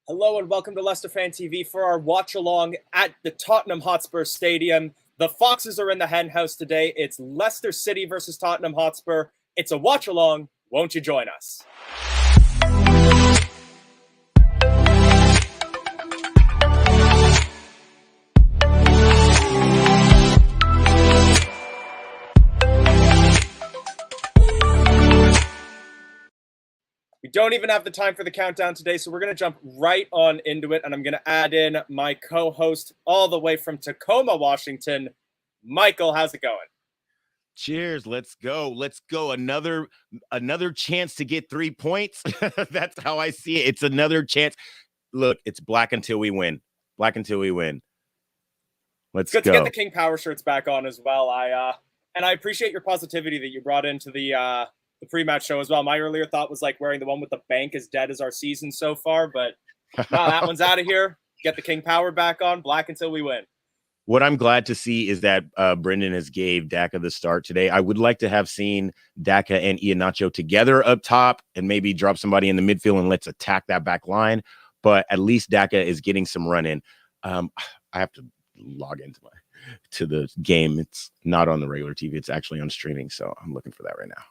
Hello and welcome to Leicester Fan TV for our watch along at the Tottenham Hotspur Stadium. The Foxes are in the hen house today. It's Leicester City versus Tottenham Hotspur. It's a watch along. Won't you join us? We don't even have the time for the countdown today, so we're going to jump right on into it, and I'm going to add in my co-host all the way from Tacoma, Washington. Michael, how's it going? Cheers. Let's go. Let's go. Another chance to get 3 points. That's how I see it. It's another chance. Look, it's black until we win. Black until we win. Let's go. Good to get the King Power shirts back on as well. I appreciate your positivity that you brought into the pre-match show as well. My earlier thought was like wearing the one with the bank as dead as our season so far, but no, that one's out of here. Get the King Power back on. Black until we win. What I'm glad to see is that Brendan has gave Daka the start today. I would like to have seen Daka and Iheanacho together up top and maybe drop somebody in the midfield and let's attack that back line. But at least Daka is getting some run in. I have to log into the game. It's not on the regular TV. It's actually on streaming. So I'm looking for that right now.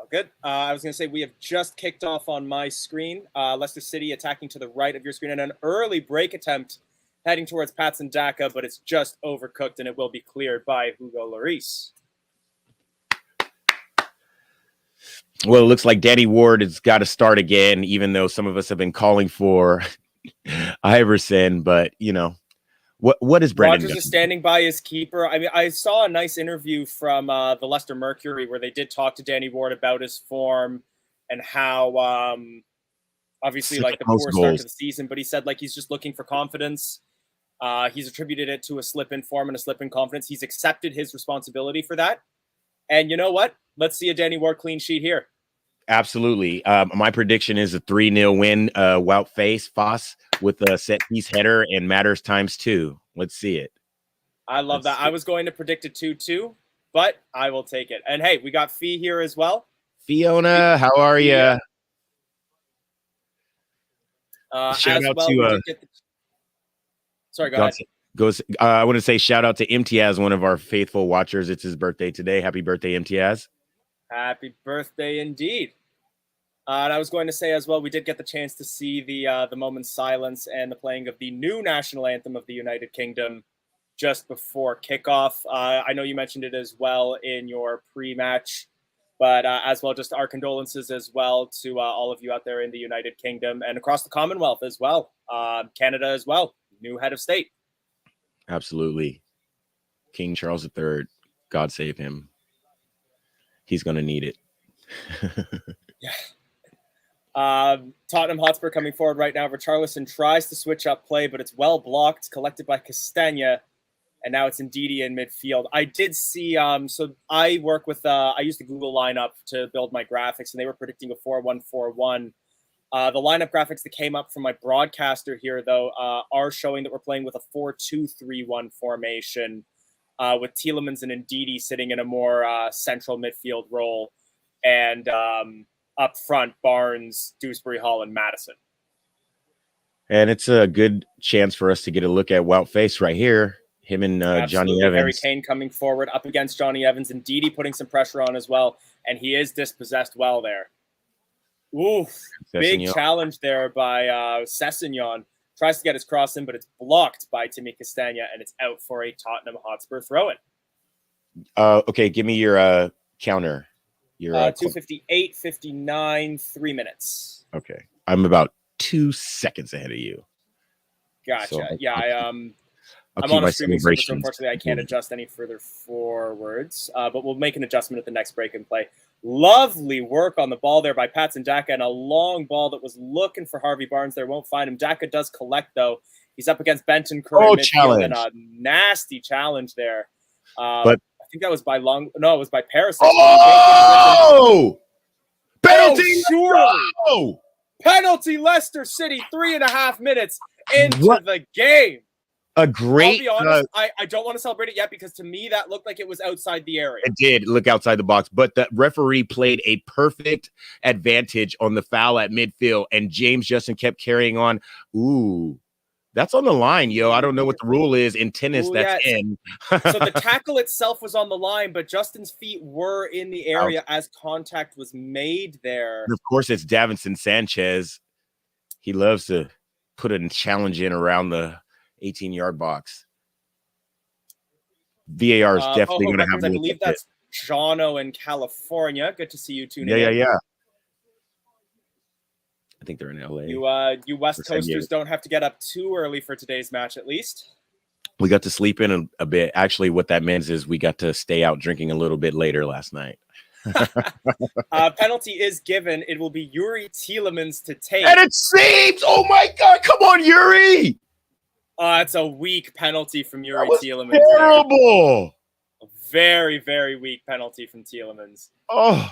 Good. I was going to say we have just kicked off on my screen. Leicester City attacking to the right of your screen and an early break attempt heading towards Patson Daka, but it's just overcooked and it will be cleared by Hugo Lloris. Well, it looks like Danny Ward has got to start again, even though some of us have been calling for Iverson. But, you know, what is Brendan? Rodgers is standing by his keeper. I mean, I saw a nice interview from the Leicester Mercury where they did talk to Danny Ward about his form and how obviously like the poor start to the season, but he said like he's just looking for confidence. He's attributed it to a slip in form and a slip in confidence. He's accepted his responsibility for that. And you know what? Let's see a Danny Ward clean sheet here. Absolutely. My prediction is a 3-0 win. Wout Foss with a set piece header and Matters ×2. Let's see it. I love that. I was going to predict a 2-2, but I will take it. And hey, we got Fee here as well. Fiona, how are you? Shout out to sorry, go ahead. I want to say shout out to Imtiaz, one of our faithful watchers. It's his birthday today. Happy birthday, Imtiaz. Happy birthday indeed. And I was going to say as well, we did get the chance to see the moment's silence and the playing of the new national anthem of the United Kingdom just before kickoff. I know you mentioned it as well in your pre-match, but as well, just our condolences as well to all of you out there in the United Kingdom and across the Commonwealth as well. Canada as well. New head of state. Absolutely. King Charles III, God save him. He's going to need it. Yeah. Tottenham Hotspur coming forward right now. Richarlison tries to switch up play, but it's well blocked, collected by Castagna, and now it's Ndidi in midfield. I did see, so I work with, I used the Google lineup to build my graphics, and they were predicting a 4-1-4-1. The lineup graphics that came up from my broadcaster here, though, are showing that we're playing with a 4-2-3-1 formation, with Tielemans and Ndidi sitting in a more central midfield role, and up front, Barnes, Dewsbury Hall, and Madison. And it's a good chance for us to get a look at Wout Face right here. Him and Johnny Evans. Harry Kane coming forward up against Johnny Evans, and Ndidi putting some pressure on as well, and he is dispossessed well there. Oof, big challenge there by Sessegnon. Tries to get his cross in, but it's blocked by Timmy Castagna, and it's out for a Tottenham Hotspur throw-in. Okay, give me your counter. Your 2:58, 59, 3 minutes. Okay, I'm about 2 seconds ahead of you. Gotcha. So yeah, I'm on a streaming service, so unfortunately I can't adjust any further forwards, but we'll make an adjustment at the next break and play. Lovely work on the ball there by Patson Daka, and a long ball that was looking for Harvey Barnes there. Won't find him. Daka does collect, though. He's up against Benton Curry midfield, and a nasty challenge there. But I think that was by it was by Paris. Oh! Penalty! Surely! Penalty, Leicester City, 3.5 minutes into the game. A I'll great. be honest, I don't want to celebrate it yet because to me that looked like it was outside the area. It did look outside the box, but the referee played a perfect advantage on the foul at midfield, and James Justin kept carrying on. Ooh, that's on the line, yo. I don't know what the rule is in tennis. Ooh, that's yeah. in. So the tackle itself was on the line, but Justin's feet were in the area as contact was made there. And of course, it's Davinson Sanchez. He loves to put a challenge in around the 18-yard box. VAR is definitely going to have. I believe that's Jono in California. Good to see you tuning in. in. Yeah. I think they're in LA. You West Coasters don't have to get up too early for today's match, at least. We got to sleep in a bit. Actually, what that means is we got to stay out drinking a little bit later last night. Penalty is given. It will be Yuri Tielemans to take. And it seems, oh my God, come on, Yuri. It's a weak penalty from Yuri Tielemans. Terrible. A very, very weak penalty from Tielemans. Oh,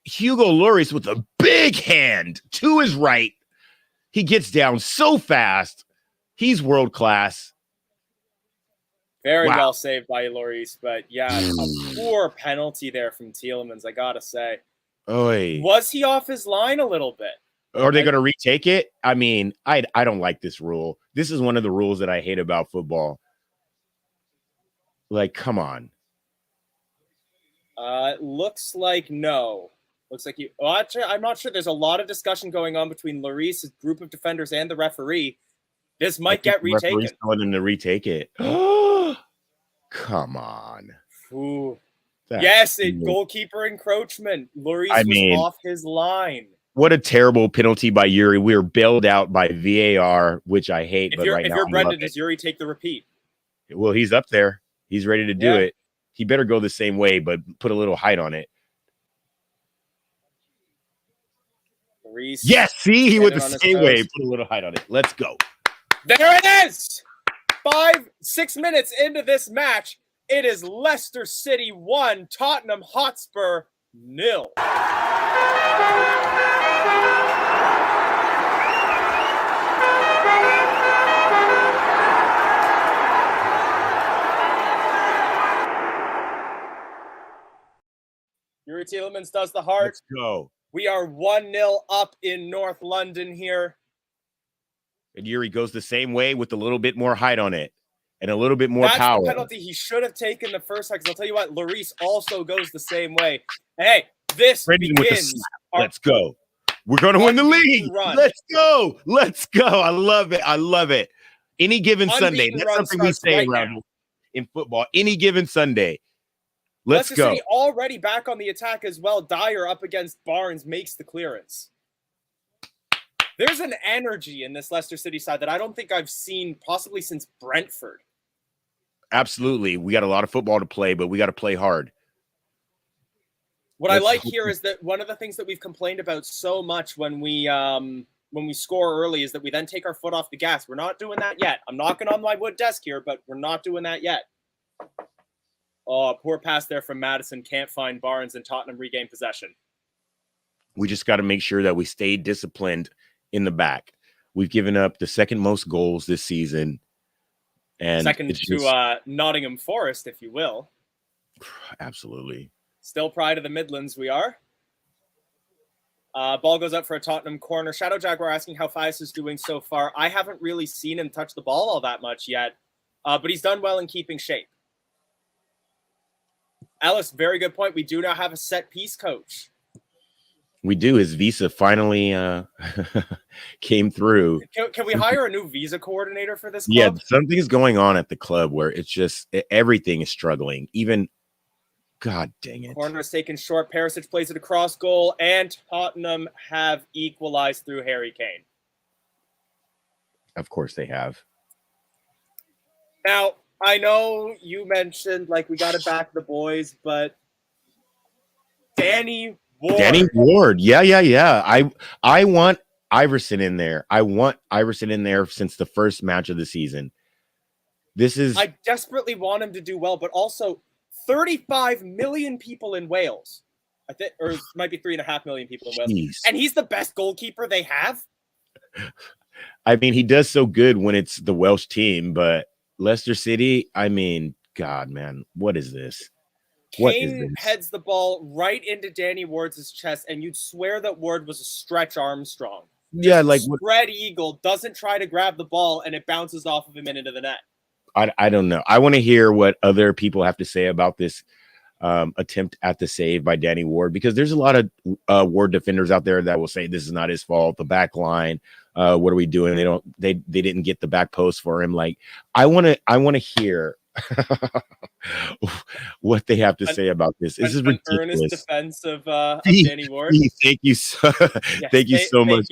Hugo Lloris with a big hand to his right. He gets down so fast. He's world class. Very well saved by Lloris, but yeah, a poor penalty there from Tielemans, I gotta say. Oy. Was he off his line a little bit? Are they going to retake it? I mean, I don't like this rule. This is one of the rules that I hate about football. Like, come on. It looks like no. Looks like you. Well, actually, I'm not sure. There's a lot of discussion going on between Lloris, his group of defenders, and the referee. This might get retaken. Referee's telling him to retake it. Come on. Ooh. Yes, goalkeeper encroachment. Lloris was off his line. What a terrible penalty by Yuri. We were bailed out by VAR, which I hate. If you're Brendan, does Yuri take the repeat? Well, he's up there. He's ready to do it. He better go the same way, but put a little height on it. Lloris, yes, see, he went the same way. Put a little height on it. Let's go. There it is. 6 minutes into this match, it is Leicester City 1, Tottenham Hotspur 0. Yuri Tielemans does the heart. Let's go. We are 1-0 up in North London here. And Yuri goes the same way with a little bit more height on it and a little bit more power. That's the penalty he should have taken the first time, because I'll tell you what, Lloris also goes the same way. Hey, this begins. Let's go. We're going to win the league. Let's go. Let's go. I love it. I love it. Any given Sunday. That's something we say around in football. Any given Sunday. Let's go. City already back on the attack as well. Dyer up against Barnes makes the clearance. There's an energy in this Leicester City side that I don't think I've seen possibly since Brentford. Absolutely. We got a lot of football to play, but we got to play hard. What I like here is that one of the things that we've complained about so much when we score early is that we then take our foot off the gas. We're not doing that yet. I'm knocking on my wood desk here, but we're not doing that yet. Oh, poor pass there from Madison. Can't find Barnes, and Tottenham regain possession. We just got to make sure that we stay disciplined in the back. We've given up the second most goals this season. And second to Nottingham Forest, if you will. Absolutely. Still pride of the Midlands, we are. Ball goes up for a Tottenham corner. Shadow Jaguar asking how Fias is doing so far. I haven't really seen him touch the ball all that much yet, but he's done well in keeping shape. Alice, very good point. We do now have a set piece coach. We do. His visa finally came through. Can we hire a new visa coordinator for this club? Yeah, something's going on at the club where it's just everything is struggling. Even, God dang it. Corner is taken short. Perisic plays it across goal, and Tottenham have equalized through Harry Kane. Of course they have. Now, I know you mentioned, like, we got to back the boys, but Danny Ward. Yeah. I want Iverson in there. I want Iverson in there since the first match of the season. I desperately want him to do well, but also 35 million people in Wales. I think, or it might be 3.5 million people in Wales. And he's the best goalkeeper they have. I mean, he does so good when it's the Welsh team, but Leicester City, I mean, God, man, what is this? What is Kane this? heads the ball right into Danny Ward's chest, and you'd swear that Ward was a Stretch Armstrong. Yeah, like spread eagle, doesn't try to grab the ball, and it bounces off of him and into the net. I don't know. I want to hear what other people have to say about this attempt at the save by Danny Ward, because there's a lot of Ward defenders out there that will say this is not his fault. The back line, what are we doing? They didn't get the back post for him. Like, I want to hear what they have to say about this. This is ridiculous. Earnest defense of Danny Ward. Thank you so, yes, thank you so much.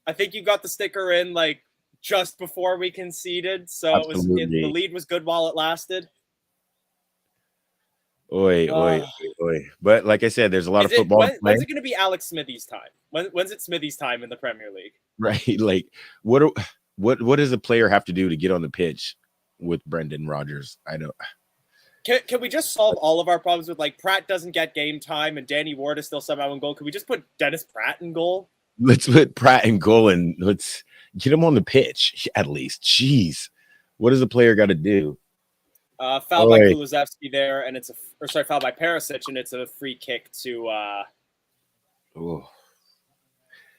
I think you got the sticker in like just before we conceded, so the lead was good while it lasted. Oi. But like I said, there's a lot of football. When's it going to be Alex Smithies time? When's it Smithies time in the Premier League? Right. Like, what does a player have to do to get on the pitch with Brendan Rodgers? I know. Can we just solve all of our problems with, like, Pratt doesn't get game time and Danny Ward is still somehow in goal? Can we just put Dennis Pratt in goal? Let's put Pratt in goal and let's get him on the pitch at least. Jeez. What does a player got to do? Foul by Lcfc there, and foul by Perisic, and it's a free kick to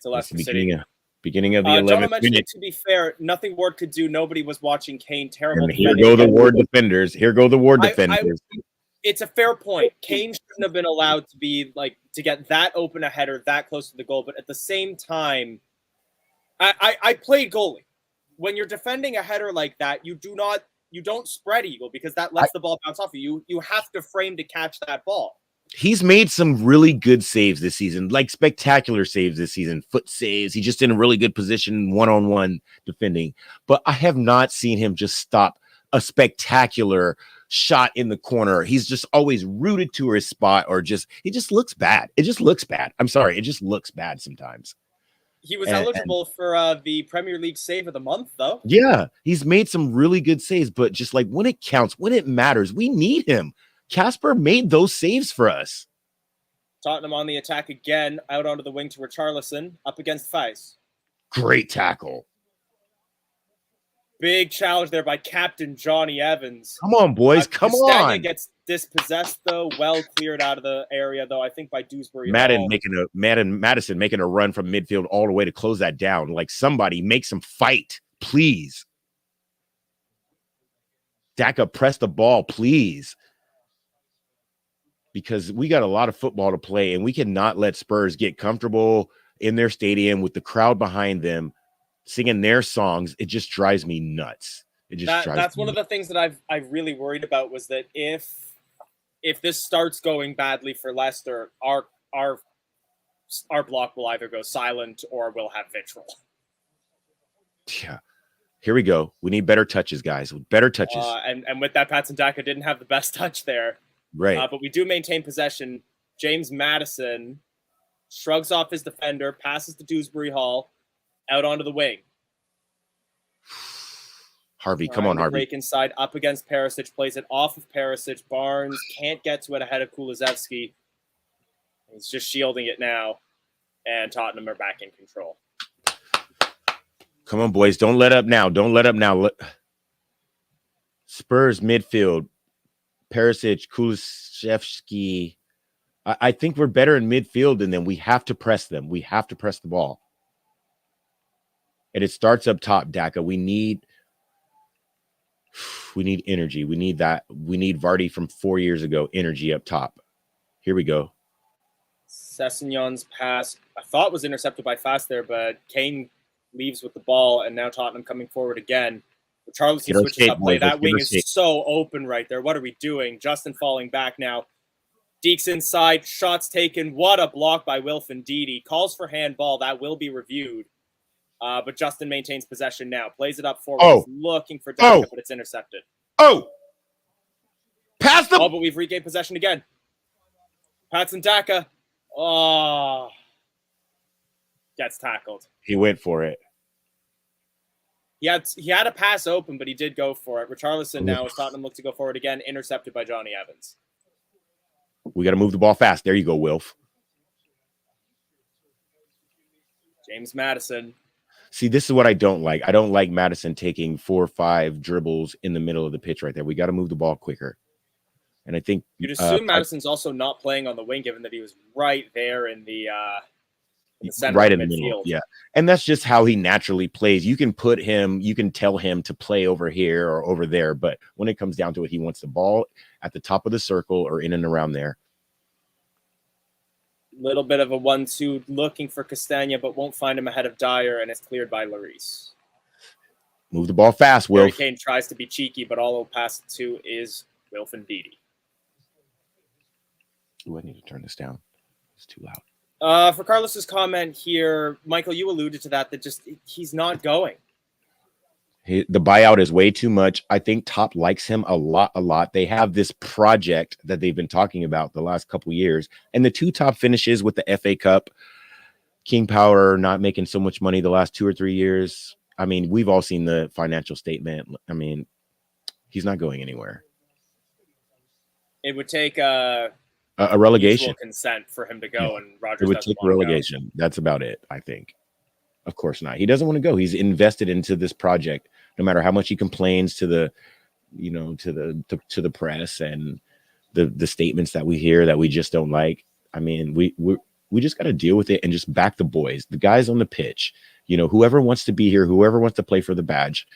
Leicester City. Beginning of the 11th minute. To be fair, nothing Ward could do. Nobody was watching Kane. Terrible. And here go the Ward defenders. It's a fair point. Kane shouldn't have been allowed to get that open a header that close to the goal. But at the same time, I played goalie. When you're defending a header like that, you don't spread eagle, because that lets the ball bounce off you. You have to frame to catch that ball. He's made some really good saves this season, like spectacular saves this season, foot saves. He's just in a really good position, one-on-one defending. But I have not seen him just stop a spectacular shot in the corner. He's just always rooted to his spot, or he just looks bad. It just looks bad. I'm sorry. It just looks bad sometimes. He was eligible for the Premier League Save of the Month, though. Yeah, he's made some really good saves, but just like when it counts, when it matters, we need him. Casper made those saves for us. Tottenham on the attack again, out onto the wing to Richarlison, up against Feiss. Great tackle. Big challenge there by Captain Johnny Evans. Come on, boys, come on. Gets dispossessed, though. Well cleared out of the area, though, I think by Dewsbury. Madison making a run from midfield all the way to close that down. Like, somebody make some fight, please. Daka, press the ball, please. Because we got a lot of football to play, and we cannot let Spurs get comfortable in their stadium with the crowd behind them singing their songs. It just drives me nuts. That's one of the things that I've really worried about, was that if this starts going badly for Leicester, our block will either go silent or we'll have vitriol. Yeah. Here we go. We need better touches, guys. Better touches. And with that, Patson Daka didn't have the best touch there. Right. But we do maintain possession. James Maddison shrugs off his defender, passes to Dewsbury Hall, out onto the wing. Harvey, come on, Harvey. Break inside, up against Perisic, plays it off of Perisic. Barnes can't get to it ahead of Kulusevski. He's just shielding it now, and Tottenham are back in control. Come on, boys. Don't let up now. Spurs midfield. Perisic, Kulusevski. I think we're better in midfield than them. We have to press them. We have to press the ball. And it starts up top, Daka. We need energy. We need that. We need Vardy from 4 years ago, energy up top. Here we go. Sessegnon's pass, I thought, was intercepted by Fast there, but Kane leaves with the ball, and now Tottenham coming forward again. Richarlison switches up play. That wing is so open right there. What are we doing? Justin falling back now. Deeks inside. Shots taken. What a block by Wilfin Ndidi. Calls for handball. That will be reviewed. But Justin maintains possession now. Plays it up forward. He's looking for Daka, but it's intercepted. Pass the... but we've regained possession again. Patson Daka. Gets tackled. He went for it. He had a pass open, but he did go for it. Richarlison now, as Tottenham look to go forward again, intercepted by Johnny Evans. We got to move the ball fast. There you go, Wilf. James Maddison. See, this is what I don't like. I don't like Madison taking 4 or 5 dribbles in the middle of the pitch right there. We got to move the ball quicker. And I think you'd assume Madison's also not playing on the wing, given that he was right there in the center right of in the midfield. middle. Yeah. And that's just how he naturally plays. You can put him, you can tell him to play over here or over there. But when it comes down to it, he wants the ball at the top of the circle or in and around there. Little bit of a 1-2 looking for Castagna, but won't find him ahead of Dyer, and it's cleared by Lloris. Move the ball fast, Wilf. Harry Kane tries to be cheeky, but all he'll pass it to is Wilf and Ndidi. Ooh, I need to turn this down. It's too loud. For Carlos's comment here, Michael, you alluded to that just he's not going. The buyout is way too much. I think Top likes him a lot. They have this project that they've been talking about the last couple years, and the 2 top finishes with the FA Cup, King Power not making so much money the last 2 or 3 years. I mean, we've all seen the financial statement. I mean, he's not going anywhere. It would take a relegation consent for him to go, and Rodgers it would take relegation. That's about it, I think. Of course not. He doesn't want to go. He's invested into this project, no matter how much he complains to the, to the press and the statements that we hear that we just don't like. I mean, we just got to deal with it and just back the boys, the guys on the pitch. Whoever wants to be here, whoever wants to play for the badge.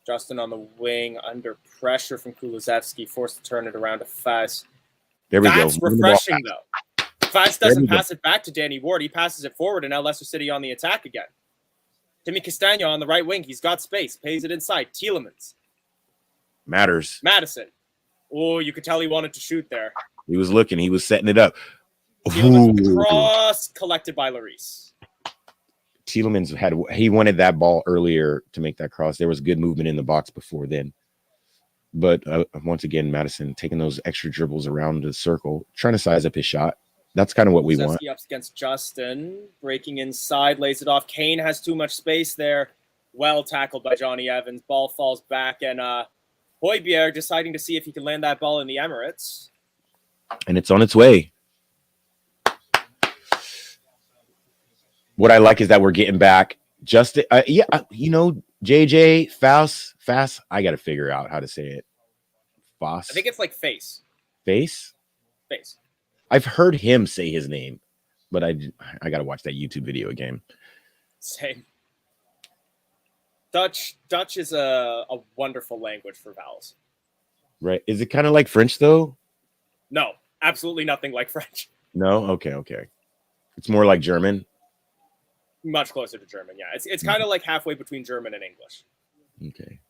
Justin on the wing under pressure from Kulusevski, forced to turn it around to Faz. There we go. That's refreshing, though. Faz doesn't pass it back to Danny Ward. He passes it forward, and now Leicester City on the attack again. Timmy Castagna on the right wing. He's got space. Pays it inside. Tielemans. Madison. Oh, you could tell he wanted to shoot there. He was looking. He was setting it up. Tielemans with the cross collected by Lloris. Tielemans he wanted that ball earlier to make that cross. There was good movement in the box before then. But once again, Madison taking those extra dribbles around the circle, trying to size up his shot. That's kind of what we want. Up against Justin, breaking inside, lays it off. Kane has too much space there. Well tackled by Johnny Evans. Ball falls back, and Højbjerg deciding to see if he can land that ball in the Emirates. And it's on its way. What I like is that we're getting back. JJ, Faust. I got to figure out how to say it. Faust. I think it's like face. Face. I've heard him say his name, but I got to watch that YouTube video again. Same. Dutch is a wonderful language for vowels. Right. Is it kind of like French, though? No, absolutely nothing like French. No? Okay. It's more like German? Much closer to German, yeah. It's kind of like halfway between German and English. Okay.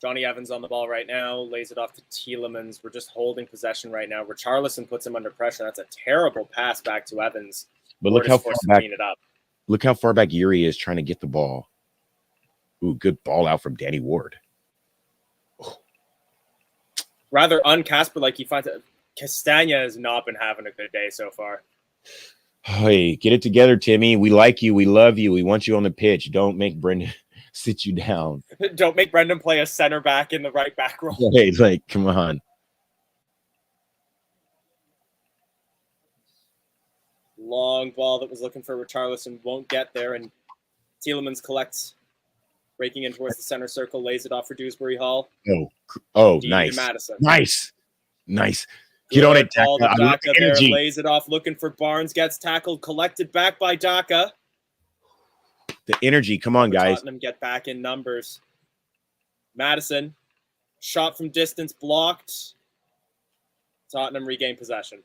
Johnny Evans on the ball right now, lays it off to Tielemans. We're just holding possession right now. Richarlison puts him under pressure. That's a terrible pass back to Evans. But look how far back Yuri is trying to get the ball. Ooh, good ball out from Danny Ward. Oh. Rather un-Casper-like. He finds it. Castagna has not been having a good day so far. Hey, get it together, Timmy. We like you. We love you. We want you on the pitch. Don't make Brendan sit you down. Don't make Brendan play a center back in the right back row. Hey, come on. Long ball that was looking for Richarlison won't get there, and Tielemans collects, breaking in towards the center circle, lays it off for Dewsbury Hall. Oh, nice. Madison. Nice. Get on it, Daka there, lays it off, looking for Barnes, gets tackled, collected back by Daka. The energy, come on, guys. Tottenham get back in numbers. Madison, shot from distance, blocked. Tottenham regain possession.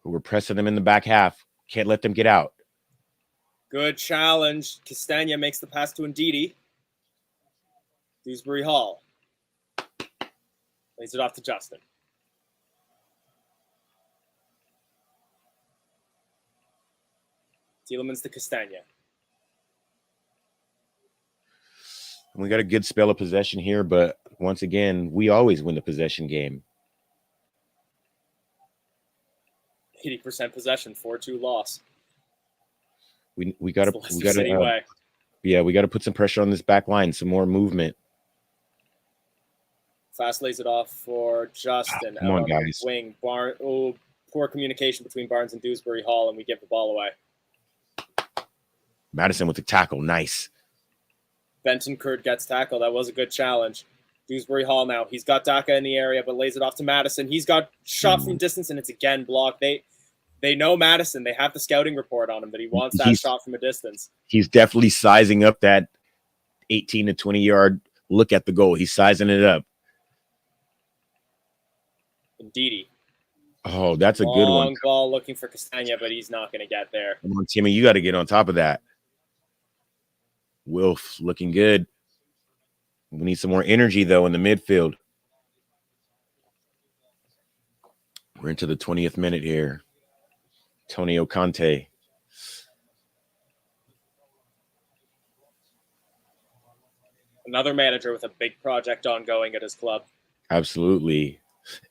We're pressing them in the back half. Can't let them get out. Good challenge. Castagna makes the pass to Ndidi. Dewsbury Hall. Lays it off to Justin. Tielemans to Castagna. We got a good spell of possession here, but once again, we always win the possession game. 80% possession, 4-2 loss. We got to put some pressure on this back line, some more movement. Fast lays it off for Justin. Come on, guys. Wing. poor communication between Barnes and Dewsbury Hall, and we give the ball away. Madison with the tackle. Nice. Bentancur gets tackled. That was a good challenge. Dewsbury Hall now. He's got Daka in the area, but lays it off to Madison. He's got shot from distance, and it's again blocked. They know Madison. They have the scouting report on him that he wants that shot from a distance. He's definitely sizing up that 18 to 20-yard look at the goal. He's sizing it up. Indeedy. Oh, that's a good one. Long ball looking for Castagna, but he's not going to get there. Come on, Timmy. You got to get on top of that. Wilf looking good. We need some more energy, though, in the midfield. We're into the 20th minute here. Antonio Conte. Another manager with a big project ongoing at his club. Absolutely.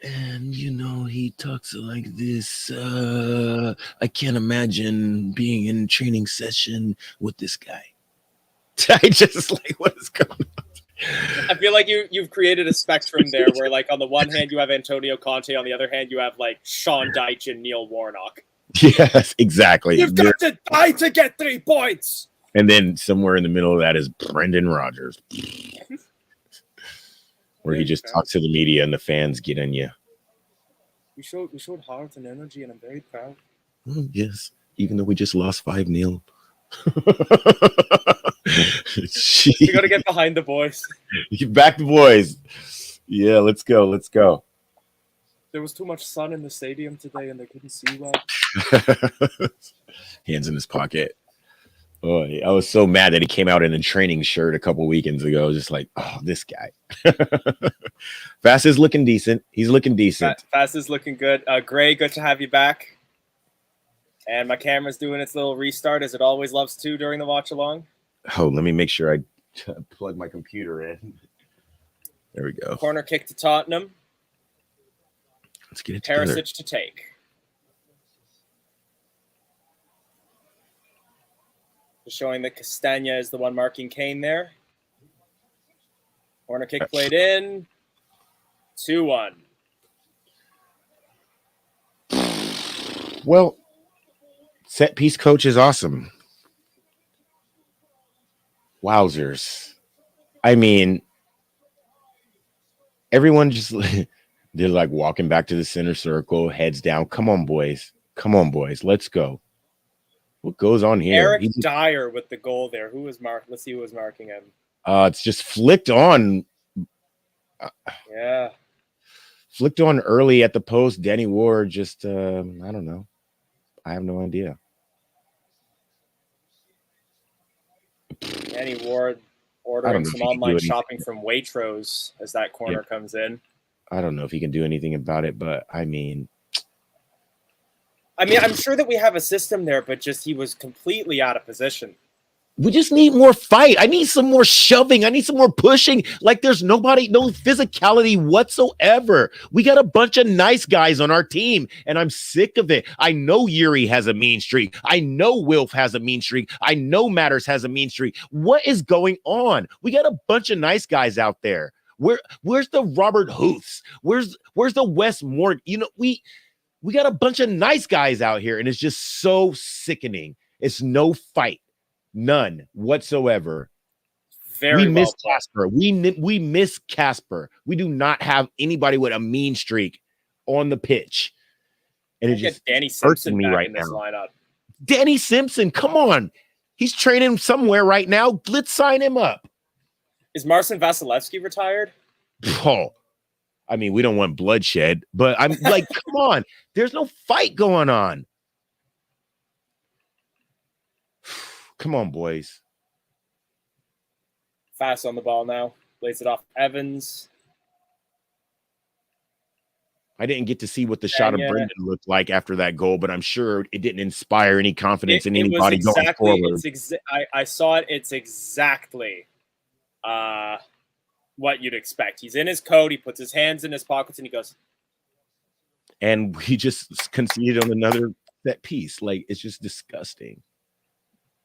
And, you know, he talks like this. I can't imagine being in a training session with this guy. I just like, what is going on? I feel like you've created a spectrum there where, like, on the one hand you have Antonio Conte, on the other hand you have, like, Sean Dyche and Neil Warnock. Yes, exactly. You've got to die to get 3 points. And then somewhere in the middle of that is Brendan Rodgers, where he just talks to the media and the fans get on you. We showed heart and energy, and I'm very proud. Yes, even though we just lost 5-0. We got to get behind the boys. Back the boys. Yeah, let's go. Let's go. There was too much sun in the stadium today, and they couldn't see well. Hands in his pocket. Oh, I was so mad that he came out in a training shirt a couple weekends ago. Just like, oh, this guy. Fast is looking decent. He's looking decent. Fast is looking good. Gray, good to have you back. And my camera's doing its little restart, as it always loves to during the watch along. Oh, let me make sure I plug my computer in. There we go. Corner kick to Tottenham. Let's get it together. Perisic to take. Just showing that Castagna is the one marking Kane there. Corner kick played in. 2-1. Well, set piece coach is awesome. Wowzers. I mean, everyone just, they're like walking back to the center circle, heads down. Come on, boys. Come on, boys. Let's go. What goes on here? Eric Dyer with the goal there. Who was marked? Let's see who was marking him. It's just flicked on. Yeah. Flicked on early at the post. Danny Ward just, I don't know. I have no idea. Danny Ward ordering some online shopping from Waitrose as that corner comes in. I don't know if he can do anything about it, but I mean, I'm sure that we have a system there, but just he was completely out of position. We just need more fight. I need some more shoving. I need some more pushing. Like there's no physicality whatsoever. We got a bunch of nice guys on our team, and I'm sick of it. I know Yuri has a mean streak. I know Wilf has a mean streak. I know Matters has a mean streak. What is going on? We got a bunch of nice guys out there. Where's the Robert Huths? Where's the Wes Morgan? You know, we got a bunch of nice guys out here, and it's just so sickening. It's no fight. None whatsoever. We miss Casper. We miss Casper. We do not have anybody with a mean streak on the pitch. And it just Danny Simpson me back right in this now. lineup. Danny Simpson, come on. He's training somewhere right now. Let's sign him up. Is Marcin Vasilevsky retired? Oh, I mean, we don't want bloodshed, but I'm like, come on. There's no fight going on. Come on, boys. Fast on the ball now. Lays it off Evans. I didn't get to see what the shot of Brendan looked like after that goal, but I'm sure it didn't inspire any confidence in anybody going forward. I saw it. It's exactly what you'd expect. He's in his coat. He puts his hands in his pockets, and he goes. And we just conceded on another set piece. Like, it's just disgusting.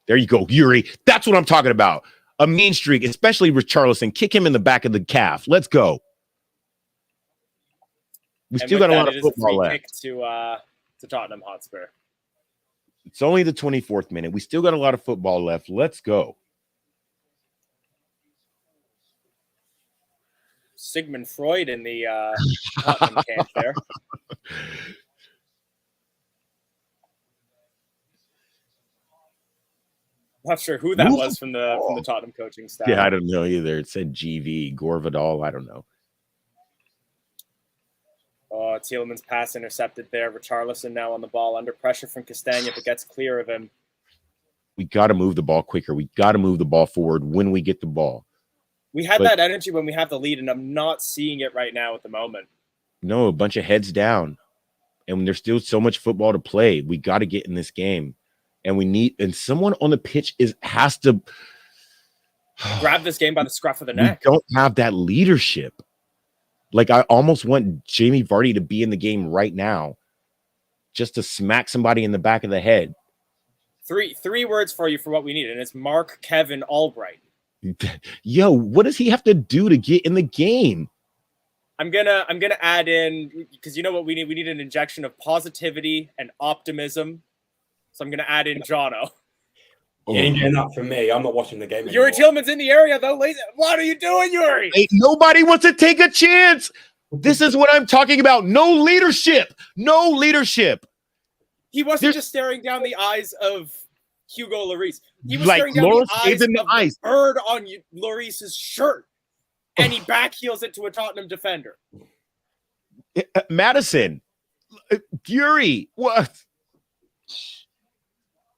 There you go, Yuri. That's what I'm talking about. A mean streak, especially Richarlison. Kick him in the back of the calf. Let's go. We still got a lot of football left. To to Tottenham Hotspur. It's only the 24th minute. We still got a lot of football left. Let's go. Sigmund Freud in the Tottenham camp there. Not sure who that was from the Tottenham coaching staff. Yeah, I don't know either. It said GV, Gorvidal. I don't know. Oh, Tielemans' pass intercepted there. Richarlison now on the ball, under pressure from Castagna, but gets clear of him. We got to move the ball quicker. We got to move the ball forward when we get the ball. We had that energy when we have the lead, and I'm not seeing it right now at the moment. No, a bunch of heads down. And there's still so much football to play. We got to get in this game. And someone on the pitch has to grab this game by the scruff of the neck. We don't have that leadership. Like, I almost want Jamie Vardy to be in the game right now just to smack somebody in the back of the head. Three words for you for what we need, and it's Mark Kevin Albright. Yo, what does he have to do to get in the game? I'm gonna add in, because you know what we need? We need an injection of positivity and optimism. So I'm gonna add in Jono. You ain't getting that from me. I'm not watching the game anymore. Yuri Tillman's in the area though. What are you doing, Yuri? Hey, nobody wants to take a chance. This is what I'm talking about. No leadership. No leadership. He wasn't just staring down the eyes of Hugo Lloris. He was like staring down Lawrence the eyes of the bird on Lloris's shirt, and he backheels it to a Tottenham defender. Madison, Yuri, what?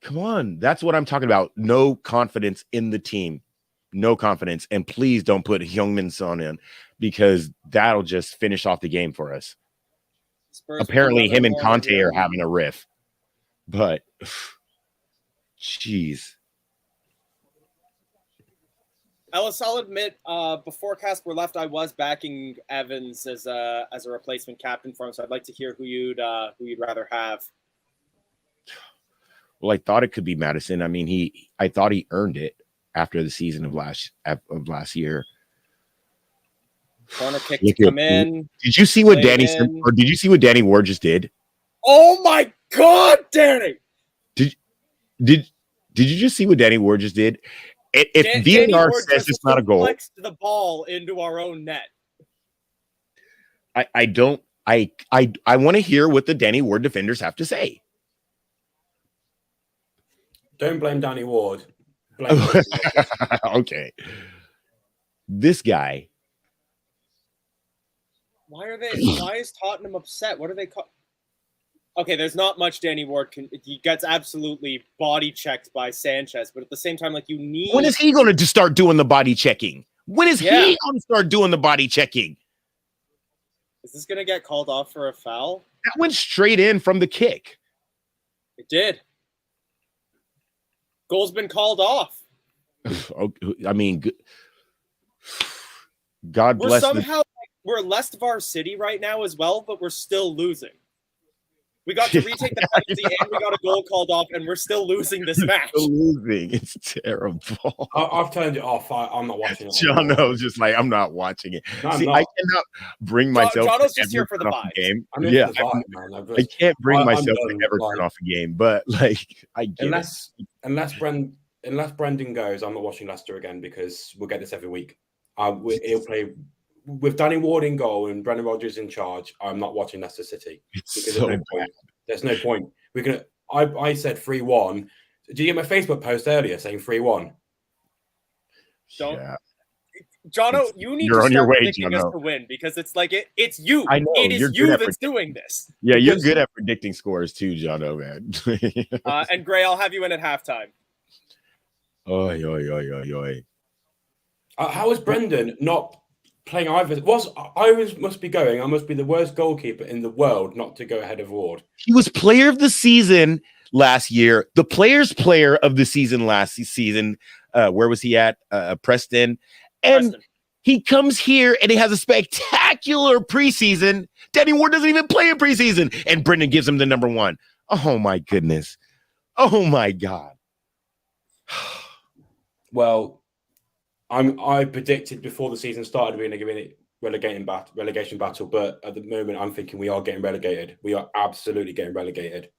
Come on. That's what I'm talking about. No confidence in the team. No confidence. And please don't put Heung-min Son in, because that'll just finish off the game for us. Spurs apparently him and Conte are having a riff. But, jeez. Ellis, I'll admit, before Casper left, I was backing Evans as a replacement captain for him, so I'd like to hear who you'd rather have. Well, I thought it could be Madison. I mean, I thought he earned it after the season of last year. Corner kick to come in. Did you see what did you see what Danny Ward just did? Oh my God, Danny! Did you just see what Danny Ward just did? If VAR says it's not a goal, the ball into our own net. I want to hear what the Danny Ward defenders have to say. Don't blame Danny Ward. Okay. This guy. Why is Tottenham upset? What are they called? Okay, there's not much Danny Ward can. He gets absolutely body checked by Sanchez, but at the same time, like, you need. When is he going to start doing the body checking? When is he going to start doing the body checking? Is this going to get called off for a foul? That went straight in from the kick. It did. Goal's been called off. I mean, God bless. We're Leicester City right now as well, but we're still losing. We got to retake the penalty and we got a goal called off, and we're still losing this match. It's terrible. I've turned it off. I'm not watching it. John knows just like, I'm not watching it. I cannot bring myself. John's just here for the game. I can't bring myself to ever turn off a game, but like I get unless Brendan goes, I'm not watching Leicester again, because we'll get this every week. He'll play with Danny Ward in goal and Brendan Rodgers in charge. I'm not watching Leicester City. There's no point. I said 3-1. Did you get my Facebook post earlier saying 3-1? Yeah. Jono, you need to start predicting us to win, because it's like it's you. I know, it is you that's doing this. Yeah, you're good at predicting scores too, Jono, man. And Gray, I'll have you in at halftime. How is Brendan not playing either? I must be going. I must be the worst goalkeeper in the world not to go ahead of Ward. He was player of the season last year. The player's player of the season last season. Where was he at? Preston. And he comes here and he has a spectacular preseason. Danny Ward doesn't even play in preseason. And Brendan gives him the number 1. Oh, my goodness. Oh, my God. Well, I predicted before the season started we're going relegation battle, but at the moment, I'm thinking we are getting relegated. We are absolutely getting relegated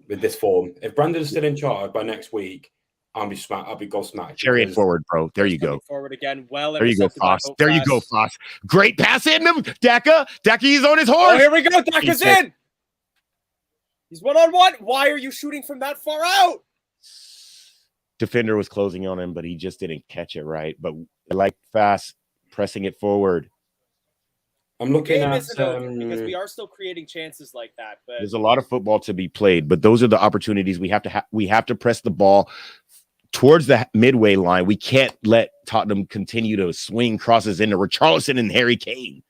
with this form. If Brandon's still in charge by next week, I'll be gobsmacked. Carry it forward, bro. There you go. Forward again. Well, there you go, Foss. There you go, Foss. Great pass in him. Daka. He's on his horse. Oh, here we go. Daka's in. He's 1-on-1. Why are you shooting from that far out? Defender was closing on him, but he just didn't catch it right. But I like Fast pressing it forward. I'm looking at because we are still creating chances like that. But there's a lot of football to be played, but those are the opportunities we have to we have to press the ball towards the midway line. We can't let Tottenham continue to swing crosses into Richarlison and Harry Kane.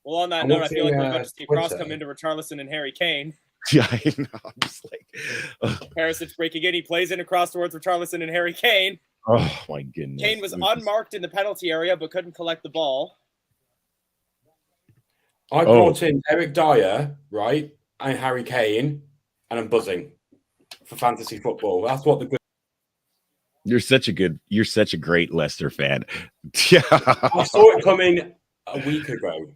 Well, on that note, I feel like we're about to see a cross come into Richarlison and Harry Kane. Yeah, I know. I'm just like, Perisic breaking in. He plays in across towards Richarlison and Harry Kane. Oh my goodness! Kane was unmarked in the penalty area, but couldn't collect the ball. I brought in Eric Dyer, right, and Harry Kane, and I'm buzzing for fantasy football. That's what the good. You're such a great Leicester fan. Yeah, I saw it coming a week ago.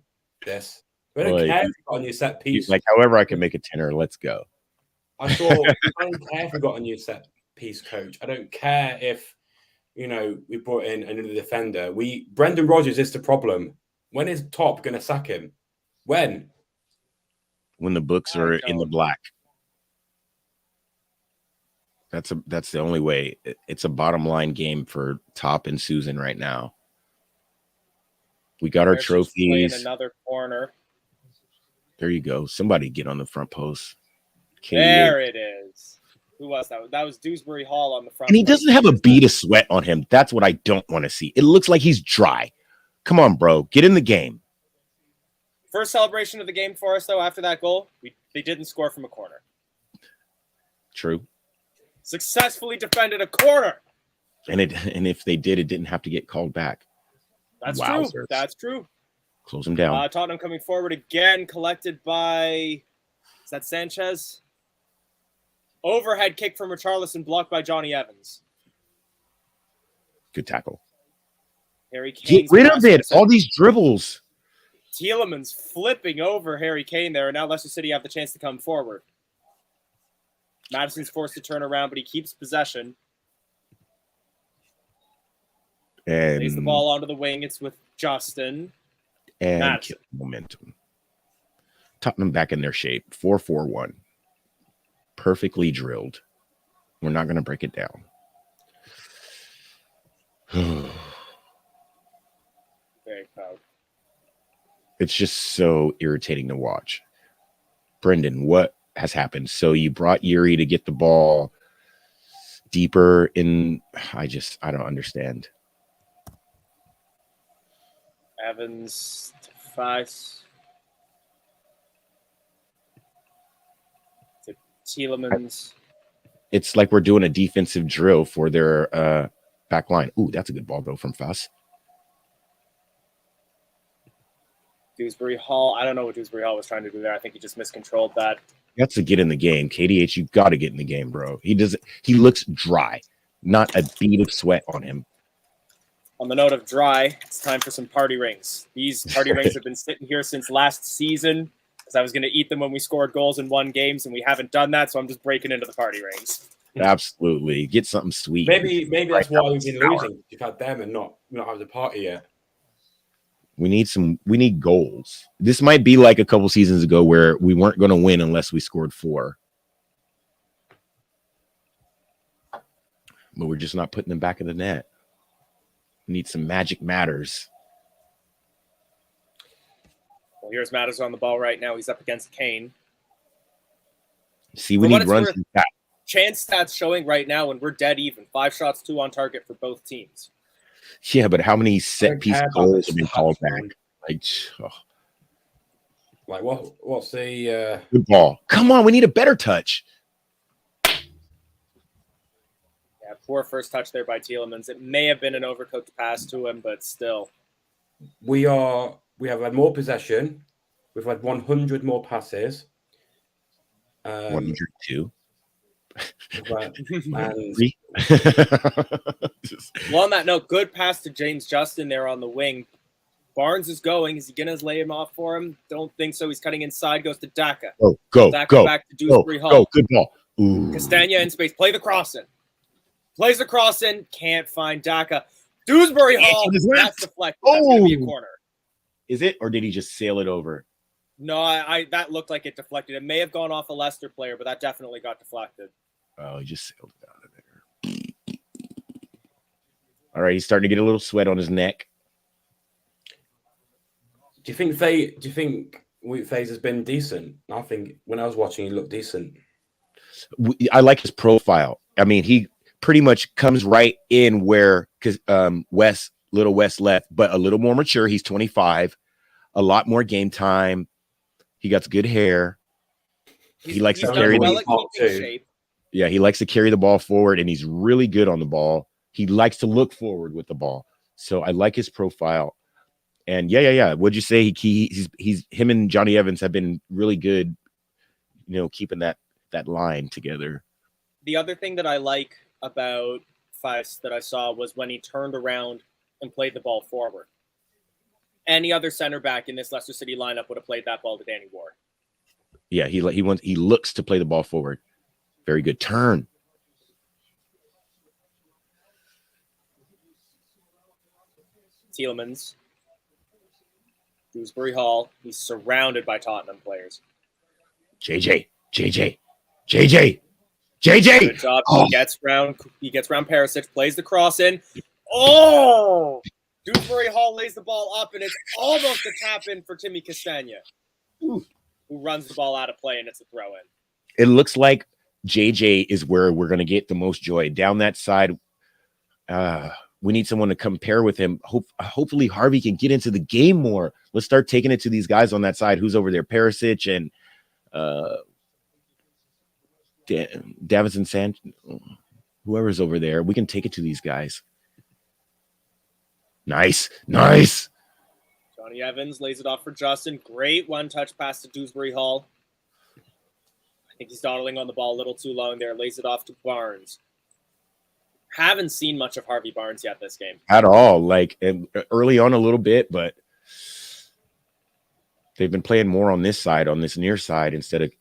This. I don't care if you got a new set piece. He's like, however, I can make a tenner. Let's go. I don't care if we got a new set piece coach. I don't care if we brought in another defender. Brendan Rodgers is the problem. When is Top going to sack him? When the books are in the black. That's the only way. It's a bottom line game for Top and Susan right now. We got our trophies. Another corner. There you go. Somebody get on the front post. There it is. Who was that? That was Dewsbury Hall on the front. And he doesn't have a bead of sweat on him. That's what I don't want to see. It looks like he's dry. Come on, bro. Get in the game. First celebration of the game for us, though, after that goal. They didn't score from a corner. True. Successfully defended a corner. And if they did, it didn't have to get called back. That's true. That's true. Close him down. Tottenham coming forward again, collected by, is that Sanchez? Overhead kick from Richarlison, blocked by Johnny Evans. Good tackle. Harry Kane. Get rid of it. All these dribbles. Tielemans flipping over Harry Kane there, and now Leicester City have the chance to come forward. Madison's forced to turn around, but he keeps possession. And plays the ball onto the wing. It's with Justin. And momentum. Tottenham back in their shape. 4-4-1. Perfectly drilled. We're not going to break it down. Very proud. It's just so irritating to watch. Brendan, what has happened? So you brought Yuri to get the ball deeper in. I don't understand. Evans to Fice. To Tielemans. It's like we're doing a defensive drill for their back line. Ooh, that's a good ball, though, from Fuss. Dewsbury Hall. I don't know what Dewsbury Hall was trying to do there. I think he just miscontrolled that. That's to get in the game. KDH, you got to get in the game, bro. He looks dry. Not a bead of sweat on him. On the note of dry, it's time for some party rings. These party rings have been sitting here since last season because I was going to eat them when we scored goals and won games, and we haven't done that, so I'm just breaking into the party rings. Absolutely. Get something sweet. Maybe that's why we've been losing. You've had them and not have the party yet. We need goals. This might be like a couple seasons ago where we weren't going to win unless we scored 4. But we're just not putting them back in the net. We need some magic matters. Well, here's Matters on the ball right now. He's up against Kane. See, we need runs. Chance stats showing right now when we're dead even. 5 shots, 2 on target for both teams. Yeah, but how many set piece goals have been called back? Like what's the good ball? Come on, we need a better touch. Yeah, poor first touch there by Tielemans. It may have been an overcooked pass to him, but still. We have had more possession. We've had 100 more passes. 102. Well, on that note, good pass to James Justin there on the wing. Barnes is going. Is he going to lay him off for him? Don't think so. He's cutting inside. Goes to Daka. Go. Back to Dewsbury Hall. Good ball. Ooh. Castagna in space. Play the cross in. Plays the cross in. Can't find Daka. Dewsbury Hall. That's deflected. That's going to be a corner. Is it? Or did he just sail it over? No, I that looked like it deflected. It may have gone off a Leicester player, but that definitely got deflected. Oh, he just sailed it out of there. All right, he's starting to get a little sweat on his neck. Do you think Faze has been decent? I think when I was watching, he looked decent. I like his profile. I mean, he pretty much comes right in where Little West left, but a little more mature. He's 25, a lot more game time. He got good hair. He likes to carry the ball too. Yeah, he likes to carry the ball forward, and he's really good on the ball. He likes to look forward with the ball. So I like his profile. And yeah. What'd you say? He's him and Johnny Evans have been really good, keeping that line together. The other thing that I like about Feist that I saw was when he turned around and played the ball forward. Any other center back in this Leicester City lineup would have played that ball to Danny Ward. Yeah, he looks to play the ball forward. Very good turn. Tielemans. Dewsbury Hall. He's surrounded by Tottenham players. JJ. Good job. Oh. He gets round Perisic, plays the cross in. Oh! Dewsbury Hall lays the ball up, and it's almost a tap in for Timmy Castagna, who runs the ball out of play, and it's a throw in. It looks like JJ is where we're going to get the most joy. Down that side, we need someone to compare with him. Hopefully Harvey can get into the game more. Let's start taking it to these guys on that side. Who's over there? Perisic and Davinson Sanchez. Whoever's over there. We can take it to these guys. Nice. Johnny Evans lays it off for Justin. Great one-touch pass to Dewsbury Hall. I think he's dawdling on the ball a little too long there. Lays it off to Barnes. Haven't seen much of Harvey Barnes yet this game. At all. Like early on a little bit, but they've been playing more on this side, on this near side, instead of...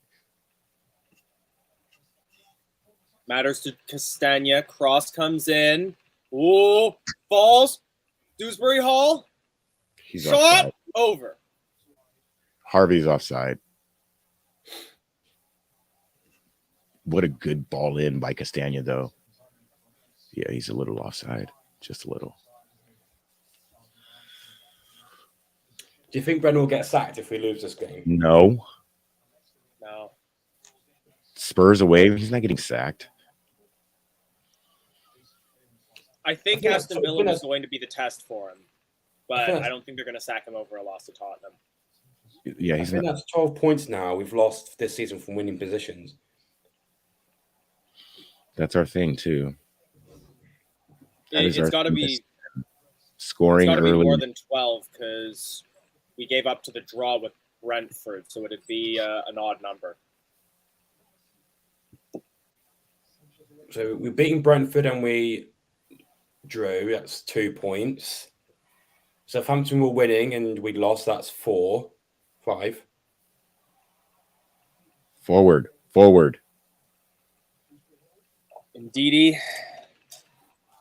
Matters to Castagna. Cross comes in. Ooh, falls. Dewsbury Hall. He's shot offside. Over. Harvey's offside. What a good ball in by Castagna, though. Yeah, he's a little offside. Just a little. Do you think Brendan will get sacked if we lose this game? No. Spurs away. He's not getting sacked. I think Aston Villa is going to be the test for him, but I don't think they're going to sack him over a loss to Tottenham. Yeah, I think that's 12 points now we've lost this season from winning positions. That's our thing too. It's got to be scoring early. Be more than 12 because we gave up to the draw with Brentford, so it'd be an odd number. So we're beating Brentford and we drew. That's 2 points. Southampton were winning and we lost. That's 4, 5. Forward. Ndidi.